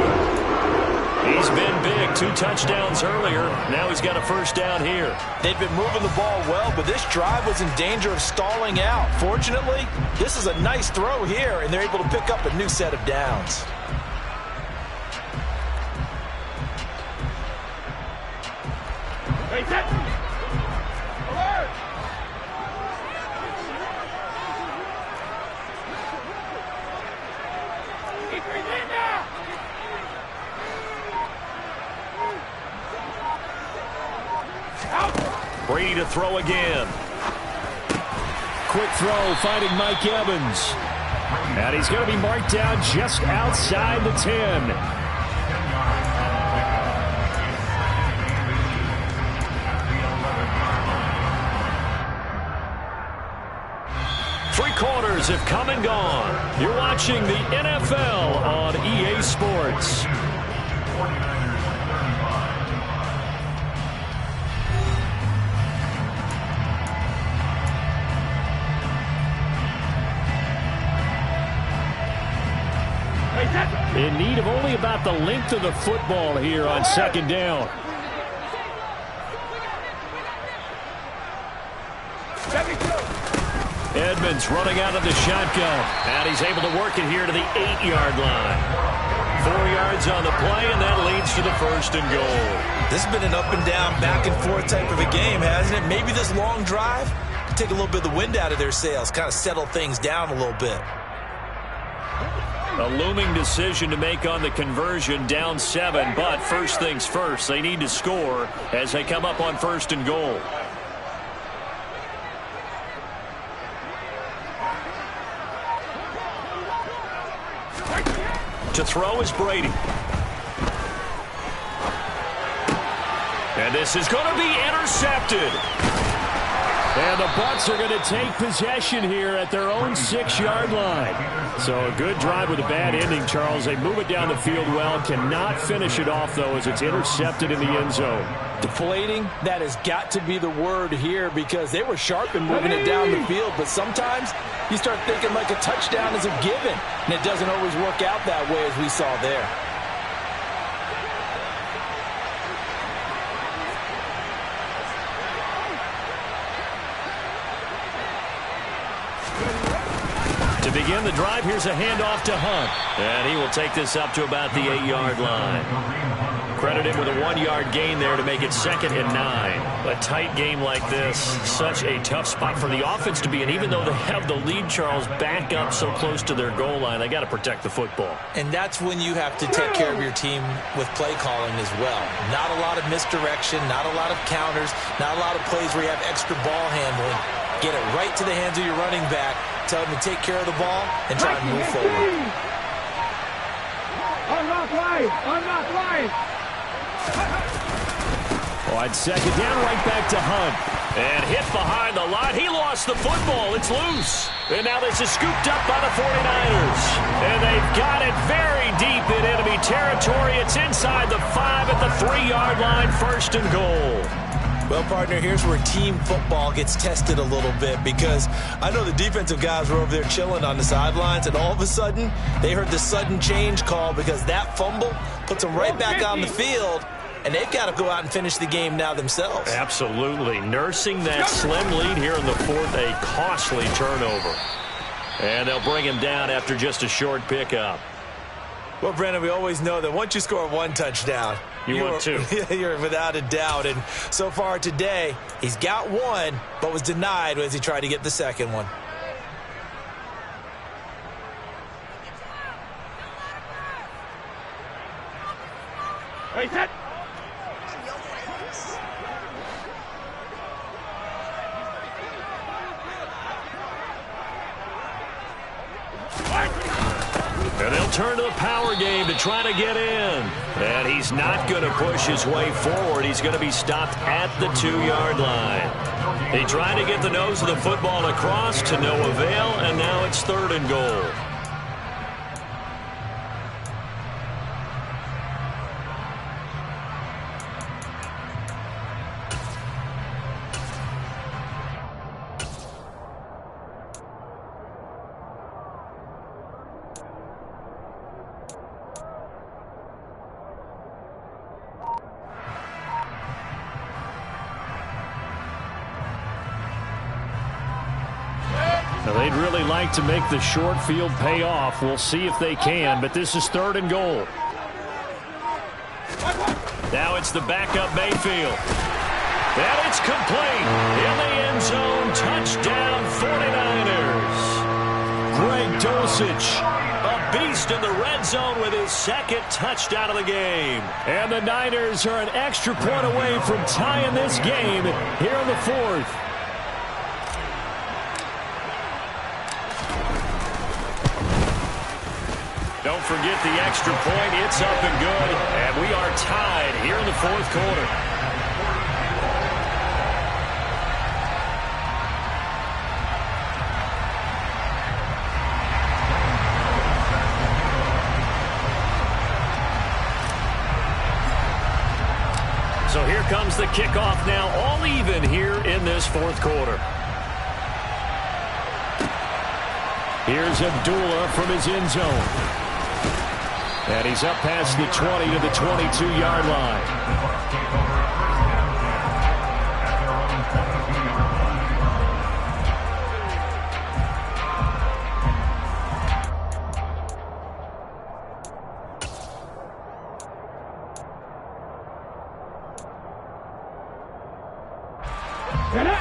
He's been big. 2 touchdowns earlier. Now he's got a first down here. They've been moving the ball well, but this drive was in danger of stalling out. Fortunately, this is a nice throw here, and they're able to pick up a new set of downs. Brady to throw again. Quick throw, finding Mike Evans. And he's going to be marked down just outside the 10. Three quarters have come and gone. You're watching the NFL on EA Sports. In need of only about the length of the football here on 2nd down. Edmonds running out of the shotgun. And he's able to work it here to the 8-yard line. 4 yards on the play, and that leads to the 1st and goal. This has been an up and down, back and forth type of a game, hasn't it? Maybe this long drive could take a little bit of the wind out of their sails, kind of settle things down a little bit. A looming decision to make on the conversion, down 7, but first things first, they need to score as they come up on 1st and goal. To throw is Brady. And this is going to be intercepted. And the Bucs are going to take possession here at their own 6-yard line. So a good drive with a bad ending, Charles. They move it down the field well. Cannot finish it off, though, as it's intercepted in the end zone. Deflating, that has got to be the word here, because they were sharp in moving it down the field. But sometimes you start thinking like a touchdown is a given, and it doesn't always work out that way as we saw there. To begin the drive, here's a handoff to Hunt. And he will take this up to about the 8-yard line. Credit him with a 1-yard gain there to make it 2nd and 9. A tight game like this, such a tough spot for the offense to be in. Even though they have the lead, Charles, back up so close to their goal line, they got to protect the football. And that's when you have to take care of your team with play calling as well. Not a lot of misdirection, not a lot of counters, not a lot of plays where you have extra ball handling. Get it right to the hands of your running back, tell him to take care of the ball, and try and move forward. Unlock line! Unlock line! On 2nd down, right back to Hunt. And hit behind the line. He lost the football. It's loose. And now this is scooped up by the 49ers. And they've got it very deep in enemy territory. It's inside the 5 at the 3-yard line. 1st and goal. Well, partner, here's where team football gets tested a little bit, because I know the defensive guys were over there chilling on the sidelines, and all of a sudden, they heard the sudden change call because that fumble puts them right back on the field, and they've got to go out and finish the game now themselves. Absolutely. Nursing that slim lead here in the 4th, a costly turnover. And they'll bring him down after just a short pickup. Well, Brandon, we always know that once you score 1 touchdown, want 2. You're without a doubt. And so far today, he's got 1, but was denied as he tried to get the 2nd one. Hey, set! And they'll turn to the power game to try to get in. And he's not going to push his way forward. He's going to be stopped at the 2-yard line. They tried to get the nose of the football across to no avail, and now it's 3rd and goal. Now, they'd really like to make the short field pay off. We'll see if they can, but this is 3rd and goal. Now it's the backup Mayfield. And it's complete. In the end zone, touchdown 49ers. Greg Dulcich, a beast in the red zone with his 2nd touchdown of the game. And the Niners are an extra point away from tying this game here in the 4th. Don't forget the extra point. It's up and good. And we are tied here in the 4th quarter. So here comes the kickoff now, all even here in this 4th quarter. Here's Abdullah from his end zone. And he's up past the 20 to the 22-yard line.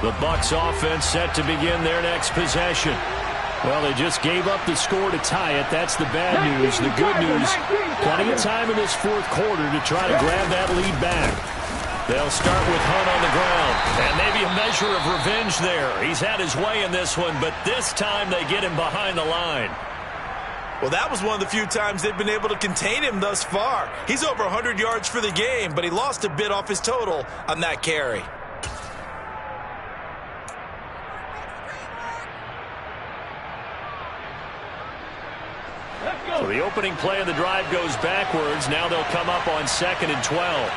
The Bucs offense set to begin their next possession. Well, they just gave up the score to tie it. That's the bad news. The good news, plenty of time in this 4th quarter to try to grab that lead back. They'll start with Hunt on the ground. And maybe a measure of revenge there. He's had his way in this one, but this time they get him behind the line. Well, that was one of the few times they've been able to contain him thus far. He's over 100 yards for the game, but he lost a bit off his total on that carry. So the opening play of the drive goes backwards. Now they'll come up on 2nd and 12.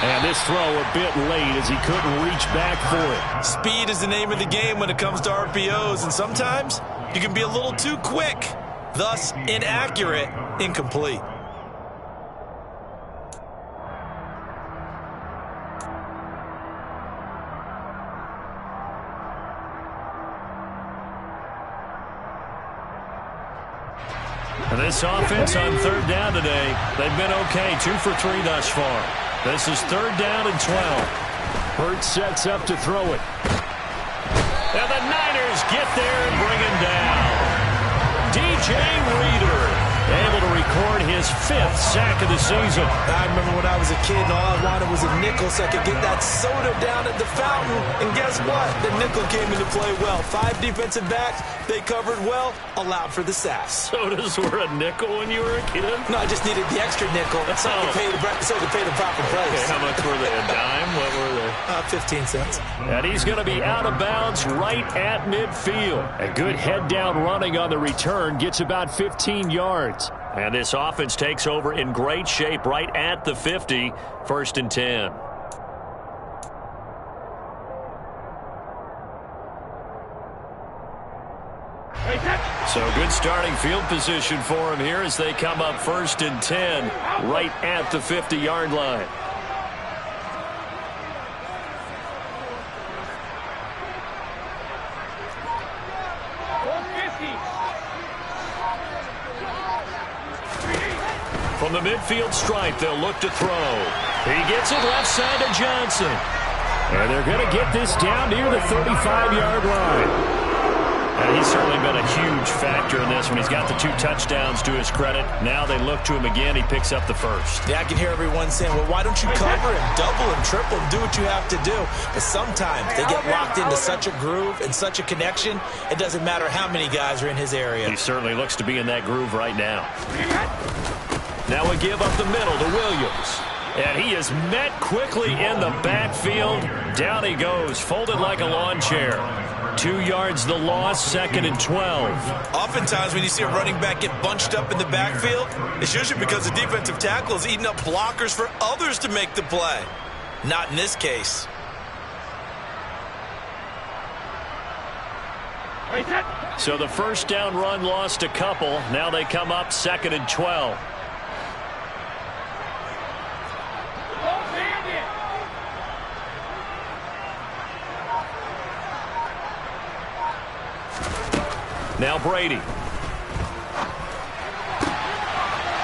And this throw a bit late as he couldn't reach back for it. Speed is the name of the game when it comes to RPOs, and sometimes you can be a little too quick, thus inaccurate, incomplete. And this offense on third down today, they've been okay, 2 for 3 thus far. This is third down and 12. Hurts sets up to throw it. And the Niners get there and bring him down. DJ Reader able to record his 5th sack of the season. I remember when I was a kid and all I wanted was a nickel so I could get that soda down at the fountain. And guess what? The nickel came into play well. 5 defensive backs, they covered well, allowed for the sacks. Sodas were a nickel when you were a kid? No, I just needed the extra nickel so I could pay the proper price. Okay, how much were they? A dime? What were they? 15 cents. And he's going to be out of bounds right at midfield. A good head-down running on the return gets about 15 yards. And this offense takes over in great shape right at the 50, 1st and 10. So good starting field position for him here as they come up 1st and 10 right at the 50-yard line. From the midfield stripe, they'll look to throw. He gets it left side to Johnson. And they're going to get this down near the 35-yard line. And he's certainly been a huge factor in this one. He's got the 2 touchdowns to his credit. Now they look to him again. He picks up the 1st. Yeah, I can hear everyone saying, well, why don't you cover him, double him, triple him, do what you have to do. But sometimes they get locked into such a groove and such a connection, it doesn't matter how many guys are in his area. He certainly looks to be in that groove right now. Now we give up the middle to Williams. And he is met quickly in the backfield. Down he goes, folded like a lawn chair. 2 yards the loss, 2nd and 12. Oftentimes when you see a running back get bunched up in the backfield, it's usually because the defensive tackle is eating up blockers for others to make the play. Not in this case. So the first down run lost a couple. Now they come up 2nd and 12. Now Brady.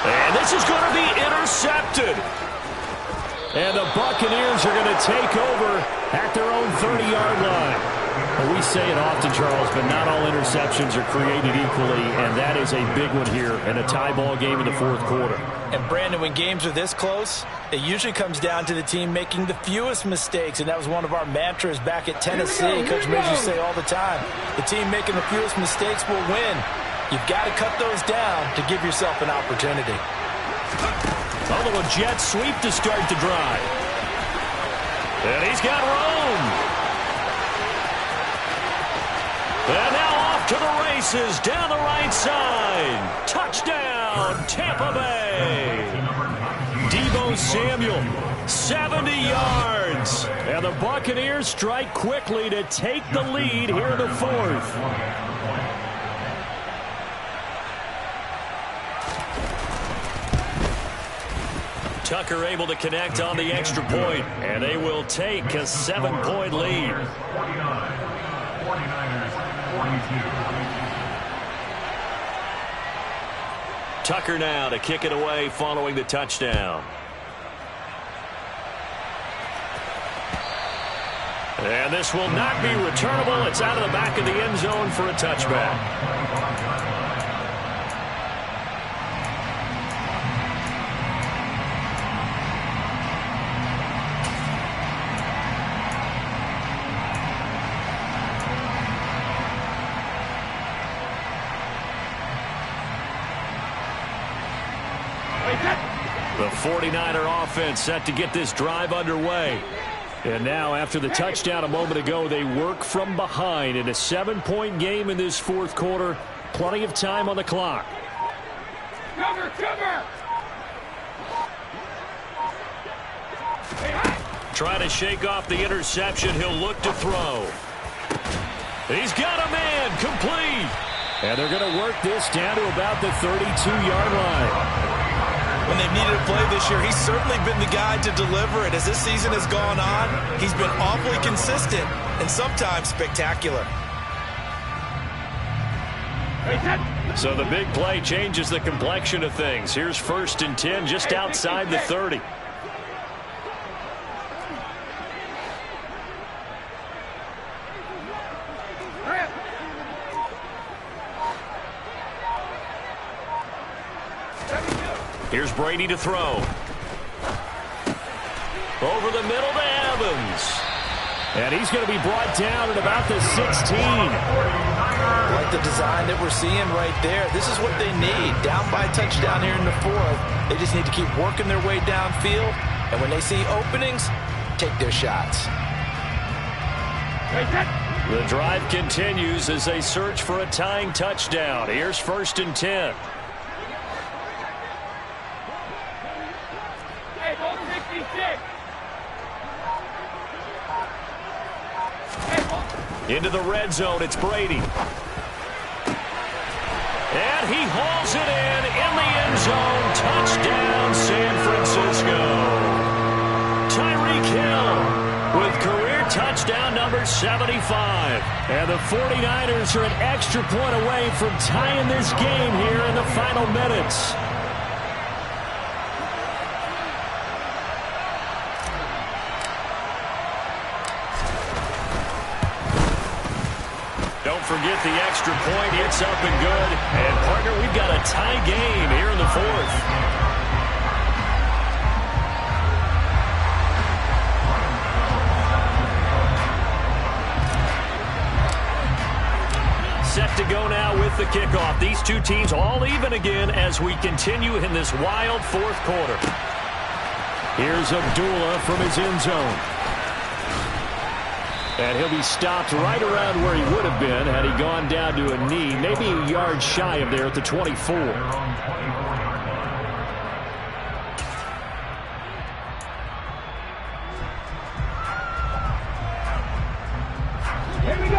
And this is going to be intercepted. And the Buccaneers are going to take over at their own 30-yard line. Well, we say it often, Charles, but not all interceptions are created equally, and that is a big one here in a tie ball game in the 4th quarter. And, Brandon, when games are this close, it usually comes down to the team making the fewest mistakes, and that was one of our mantras back at Tennessee. Coach Midge used to say all the time, the team making the fewest mistakes will win. You've got to cut those down to give yourself an opportunity. A little jet sweep to start the drive. And he's got room. And now off to the races down the right side. Touchdown, Tampa Bay. Deebo Samuel, 70 yards. And the Buccaneers strike quickly to take the lead here in the 4th. Tucker able to connect on the extra point, and they will take a 7-point lead. 49ers, 42. Tucker now to kick it away following the touchdown. And this will not be returnable. It's out of the back of the end zone for a touchback. The 49er offense set to get this drive underway. And now after the touchdown a moment ago, they work from behind in a 7-point game in this 4th quarter. Plenty of time on the clock. Cover, cover! Trying to shake off the interception. He'll look to throw. He's got a man complete. And they're going to work this down to about the 32-yard line. When they've needed a play this year, he's certainly been the guy to deliver it. As this season has gone on, he's been awfully consistent and sometimes spectacular. So the big play changes the complexion of things. Here's 1st and 10 just outside the 30. Here's Brady to throw. Over the middle to Evans. And he's going to be brought down at about the 16. Like the design that we're seeing right there. This is what they need. Down by a touchdown here in the 4th. They just need to keep working their way downfield. And when they see openings, take their shots. The drive continues as they search for a tying touchdown. Here's 1st and 10. Into the red zone, it's Brady. And he hauls it in the end zone. Touchdown, San Francisco. Tyreek Hill with career touchdown number 75. And the 49ers are an extra point away from tying this game here in the final minutes. Don't forget the extra point. It's up and good. And, partner, we've got a tie game here in the 4th. Set to go now with the kickoff. These two teams all even again as we continue in this wild 4th quarter. Here's Abdullah from his end zone. And he'll be stopped right around where he would have been had he gone down to a knee, maybe a yard shy of there at the 24.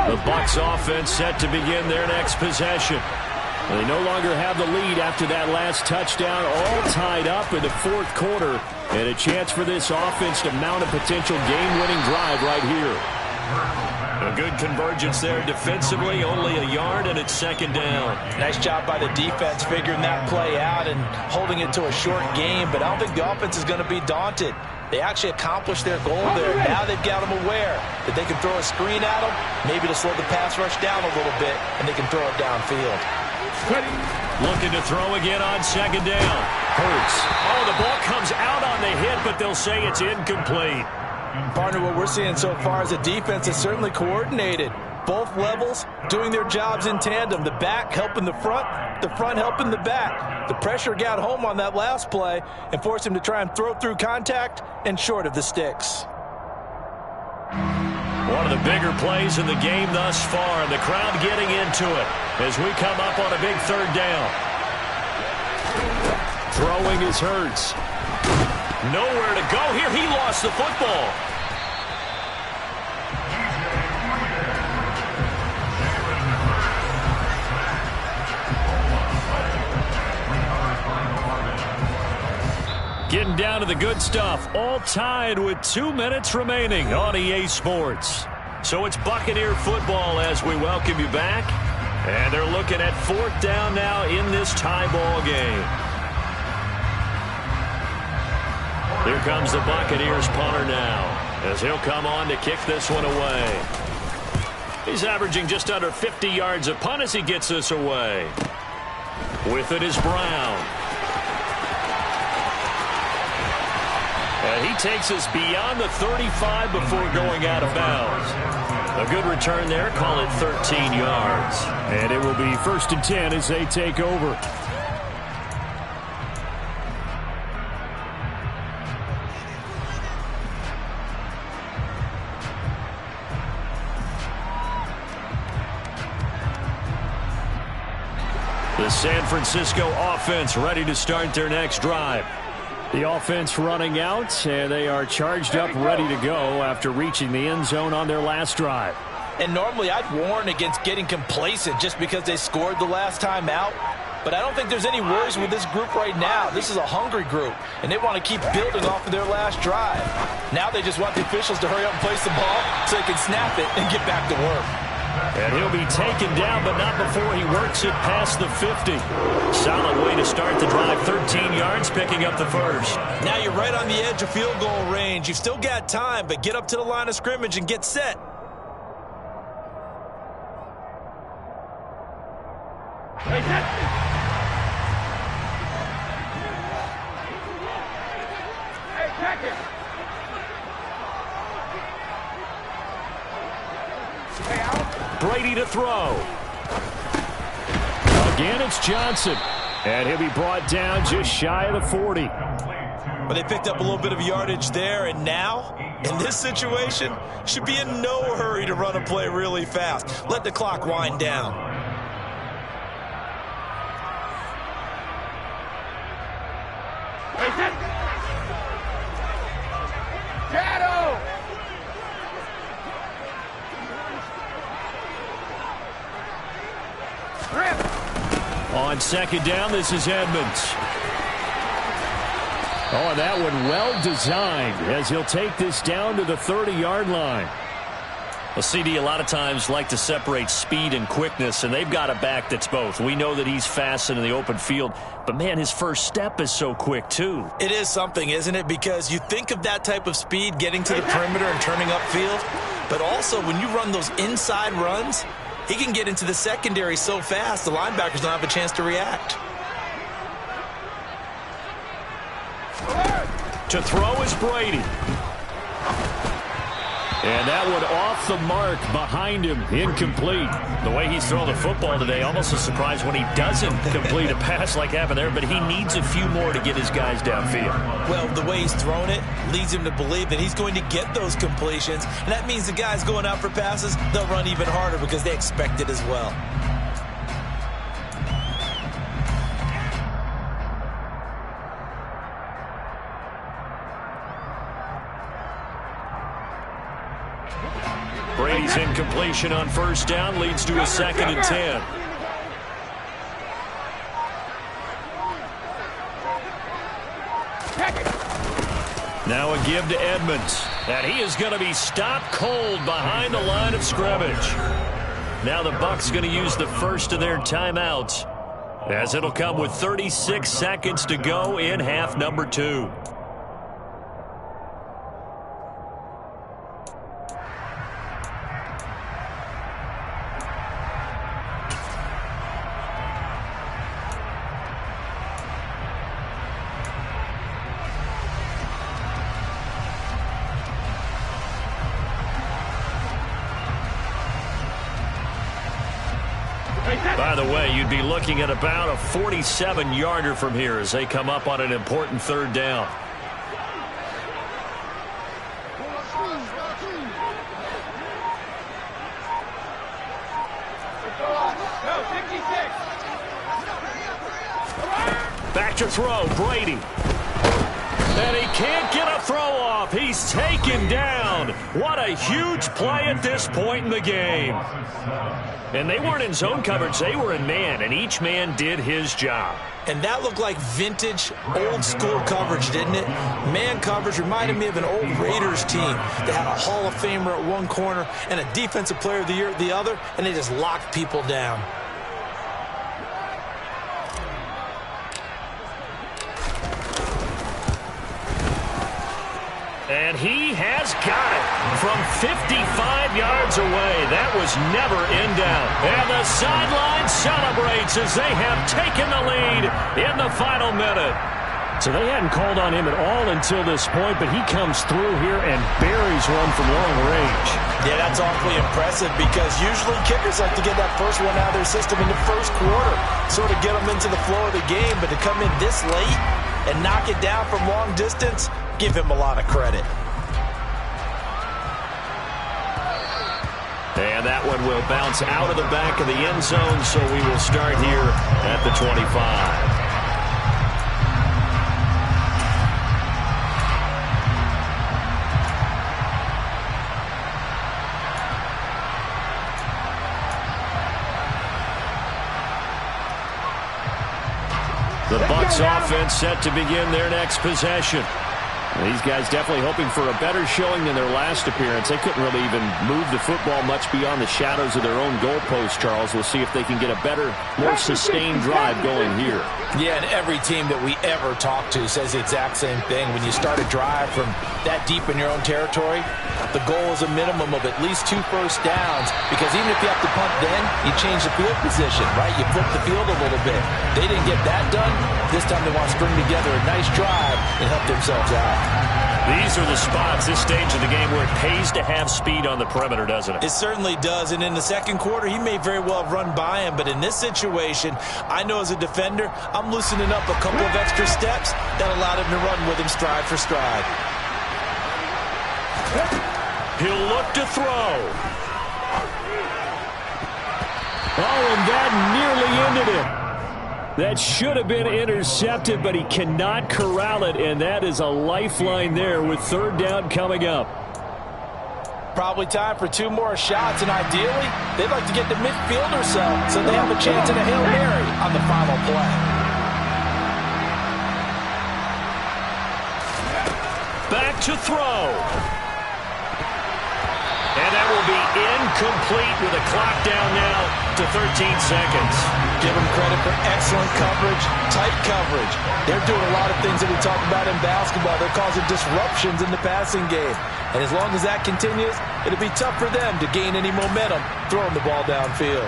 The Bucs offense set to begin their next possession. They no longer have the lead after that last touchdown, all tied up in the 4th quarter, and a chance for this offense to mount a potential game-winning drive right here. A good convergence there defensively, only a yard, and it's 2nd down. Nice job by the defense figuring that play out and holding it to a short game, but I don't think the offense is going to be daunted. They actually accomplished their goal there. Now they've got them aware that they can throw a screen at them, maybe to slow the pass rush down a little bit, and they can throw it downfield. Looking to throw again on 2nd down. Hurts. Oh, the ball comes out on the hit, but they'll say it's incomplete. Partner, what we're seeing so far is a defense is certainly coordinated. Both levels doing their jobs in tandem. The back helping the front helping the back. The pressure got home on that last play and forced him to try and throw through contact and short of the sticks. One of the bigger plays in the game thus far, and the crowd getting into it as we come up on a big 3rd down. Throwing is Hurts. Nowhere to go here. He lost the football. Getting down to the good stuff. All tied with 2 minutes remaining on EA Sports. So it's Buccaneer football as we welcome you back. And they're looking at 4th down now in this tie ball game. Here comes the Buccaneers punter now as he'll come on to kick this one away. He's averaging just under 50 yards a punt as he gets this away. With it is Brown. And he takes us beyond the 35 before going out of bounds. A good return there. Call it 13 yards. And it will be 1st and 10 as they take over. The San Francisco offense ready to start their next drive. The offense running out, and they are charged up, ready to go after reaching the end zone on their last drive. And normally I'd warn against getting complacent just because they scored the last time out. But I don't think there's any worries with this group right now. This is a hungry group, and they want to keep building off of their last drive. Now they just want the officials to hurry up and place the ball so they can snap it and get back to work. And he'll be taken down, but not before he works it past the 50. Solid way to start the drive. 13 yards, picking up the first. Now you're right on the edge of field goal range. You've still got time, but get up to the line of scrimmage and get set. Hey, check it. Brady to throw. Again, it's Johnson. And he'll be brought down just shy of the 40. But they picked up a little bit of yardage there, and now, in this situation, should be in no hurry to run a play really fast. Let the clock wind down. Shadow! On second down, this is Edmonds. Oh, and that one well designed as he'll take this down to the 30-yard line. Well, CD, a lot of times like to separate speed and quickness, and they've got a back that's both. We know that he's fast in the open field, but, man, his first step is so quick, too. It is something, isn't it? Because you think of that type of speed getting to the perimeter and turning upfield, but also when you run those inside runs, he can get into the secondary so fast, the linebackers don't have a chance to react. To throw is Brady. And that one off the mark behind him, incomplete. The way he's throwing the football today, almost a surprise when he doesn't complete a pass like happened there, but he needs a few more to get his guys downfield. Well, the way he's thrown it leads him to believe that he's going to get those completions, and that means the guys going out for passes, they'll run even harder because they expect it as well. Brady's incompletion on first down leads to a 2nd and 10. Now a give to Edmonds. And he is going to be stopped cold behind the line of scrimmage. Now the Bucs going to use the first of their timeouts, as it'll come with 36 seconds to go in half number 2. By the way, you'd be looking at about a 47-yarder from here as they come up on an important 3rd down. Back to throw, Brady. And he can't get a throw off. He's taken down. What a huge play at this point in the game. And they weren't in zone coverage. They were in man, and each man did his job. And that looked like vintage, old-school coverage, didn't it? Man coverage reminded me of an old Raiders team that had a Hall of Famer at one corner and a Defensive Player of the Year at the other, and they just locked people down. And he has got it from 55 yards away. That was never in doubt. And the sideline celebrates as they have taken the lead in the final minute. So they hadn't called on him at all until this point, but he comes through here and buries one from long range. Yeah, that's awfully impressive because usually kickers like to get that first one out of their system in the first quarter, sort of get them into the flow of the game, but to come in this late and knock it down from long distance, give him a lot of credit. And that one will bounce out of the back of the end zone, so we will start here at the 25. The Bucs offense set to begin their next possession. These guys definitely hoping for a better showing than their last appearance. They couldn't really even move the football much beyond the shadows of their own goalpost, Charles. We'll see if they can get a better, more sustained drive going here. Yeah, and every team that we ever talk to says the exact same thing. When you start a drive from that deep in your own territory, the goal is a minimum of at least 2 first downs, because even if you have to punt then, you change the field position, right? You flip the field a little bit. They didn't get that done. This time they want to string together a nice drive and help themselves out. These are the spots, this stage of the game, where it pays to have speed on the perimeter, doesn't it? It certainly does, and in the second quarter, he may very well have run by him, but in this situation, I know as a defender, I'm loosening up a couple of extra steps that allowed him to run with him stride for stride. He'll look to throw. Oh, and that nearly ended it. That should have been intercepted, but he cannot corral it, and that is a lifeline there with third down coming up. Probably time for 2 more shots, and ideally, they'd like to get to midfield or so they have a chance at a Hail Mary on the final play. Back to throw. And that will be incomplete with a clock down now to 13 seconds. Give them credit for excellent coverage, tight coverage. They're doing a lot of things that we talk about in basketball. They're causing disruptions in the passing game. And as long as that continues, it'll be tough for them to gain any momentum throwing the ball downfield.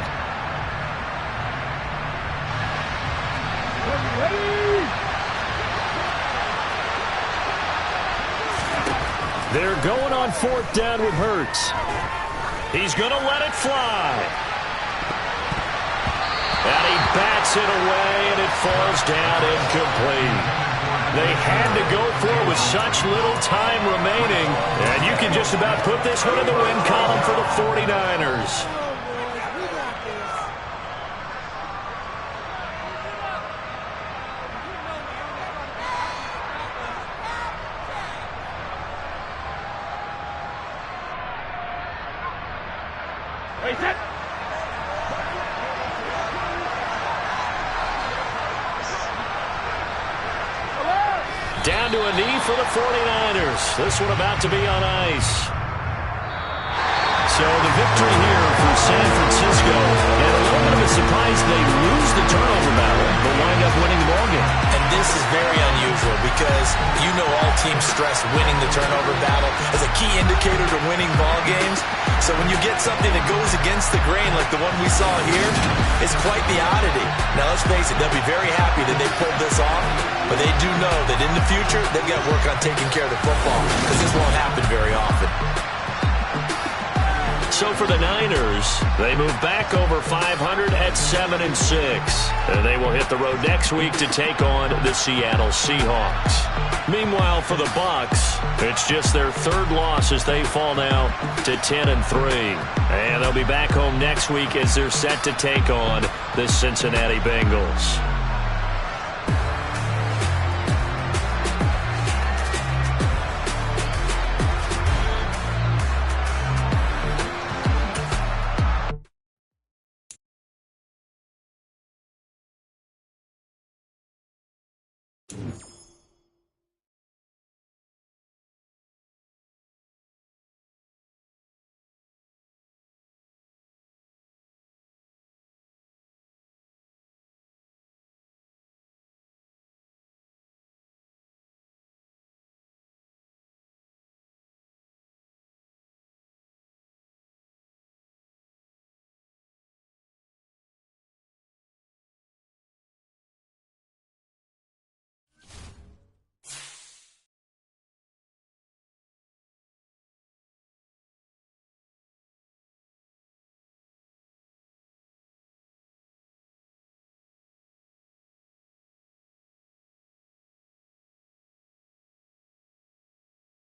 They're going on fourth down with Hurts. He's going to let it fly. And he bats it away, and it falls down incomplete. They had to go for it with such little time remaining. And you can just about put this one in the win column for the 49ers. Down to a knee for the 49ers. This one about to be on ice. So the victory here for San Francisco. And a little bit of a surprise they lose the turnover battle, but wind up winning the ballgame. And this is very unusual because you know all teams stress winning the turnover battle as a key indicator to winning ball games. So when you get something that goes against the grain like the one we saw here, it's quite the oddity. Now let's face it, they'll be very happy that they pulled this off, but they do know that in the future they've got to work on taking care of the football because this won't happen very often. So for the Niners, they move back over 500 at 7-6. And they will hit the road next week to take on the Seattle Seahawks. Meanwhile, for the Bucs, it's just their third loss as they fall now to 10-3. And they'll be back home next week as they're set to take on the Cincinnati Bengals.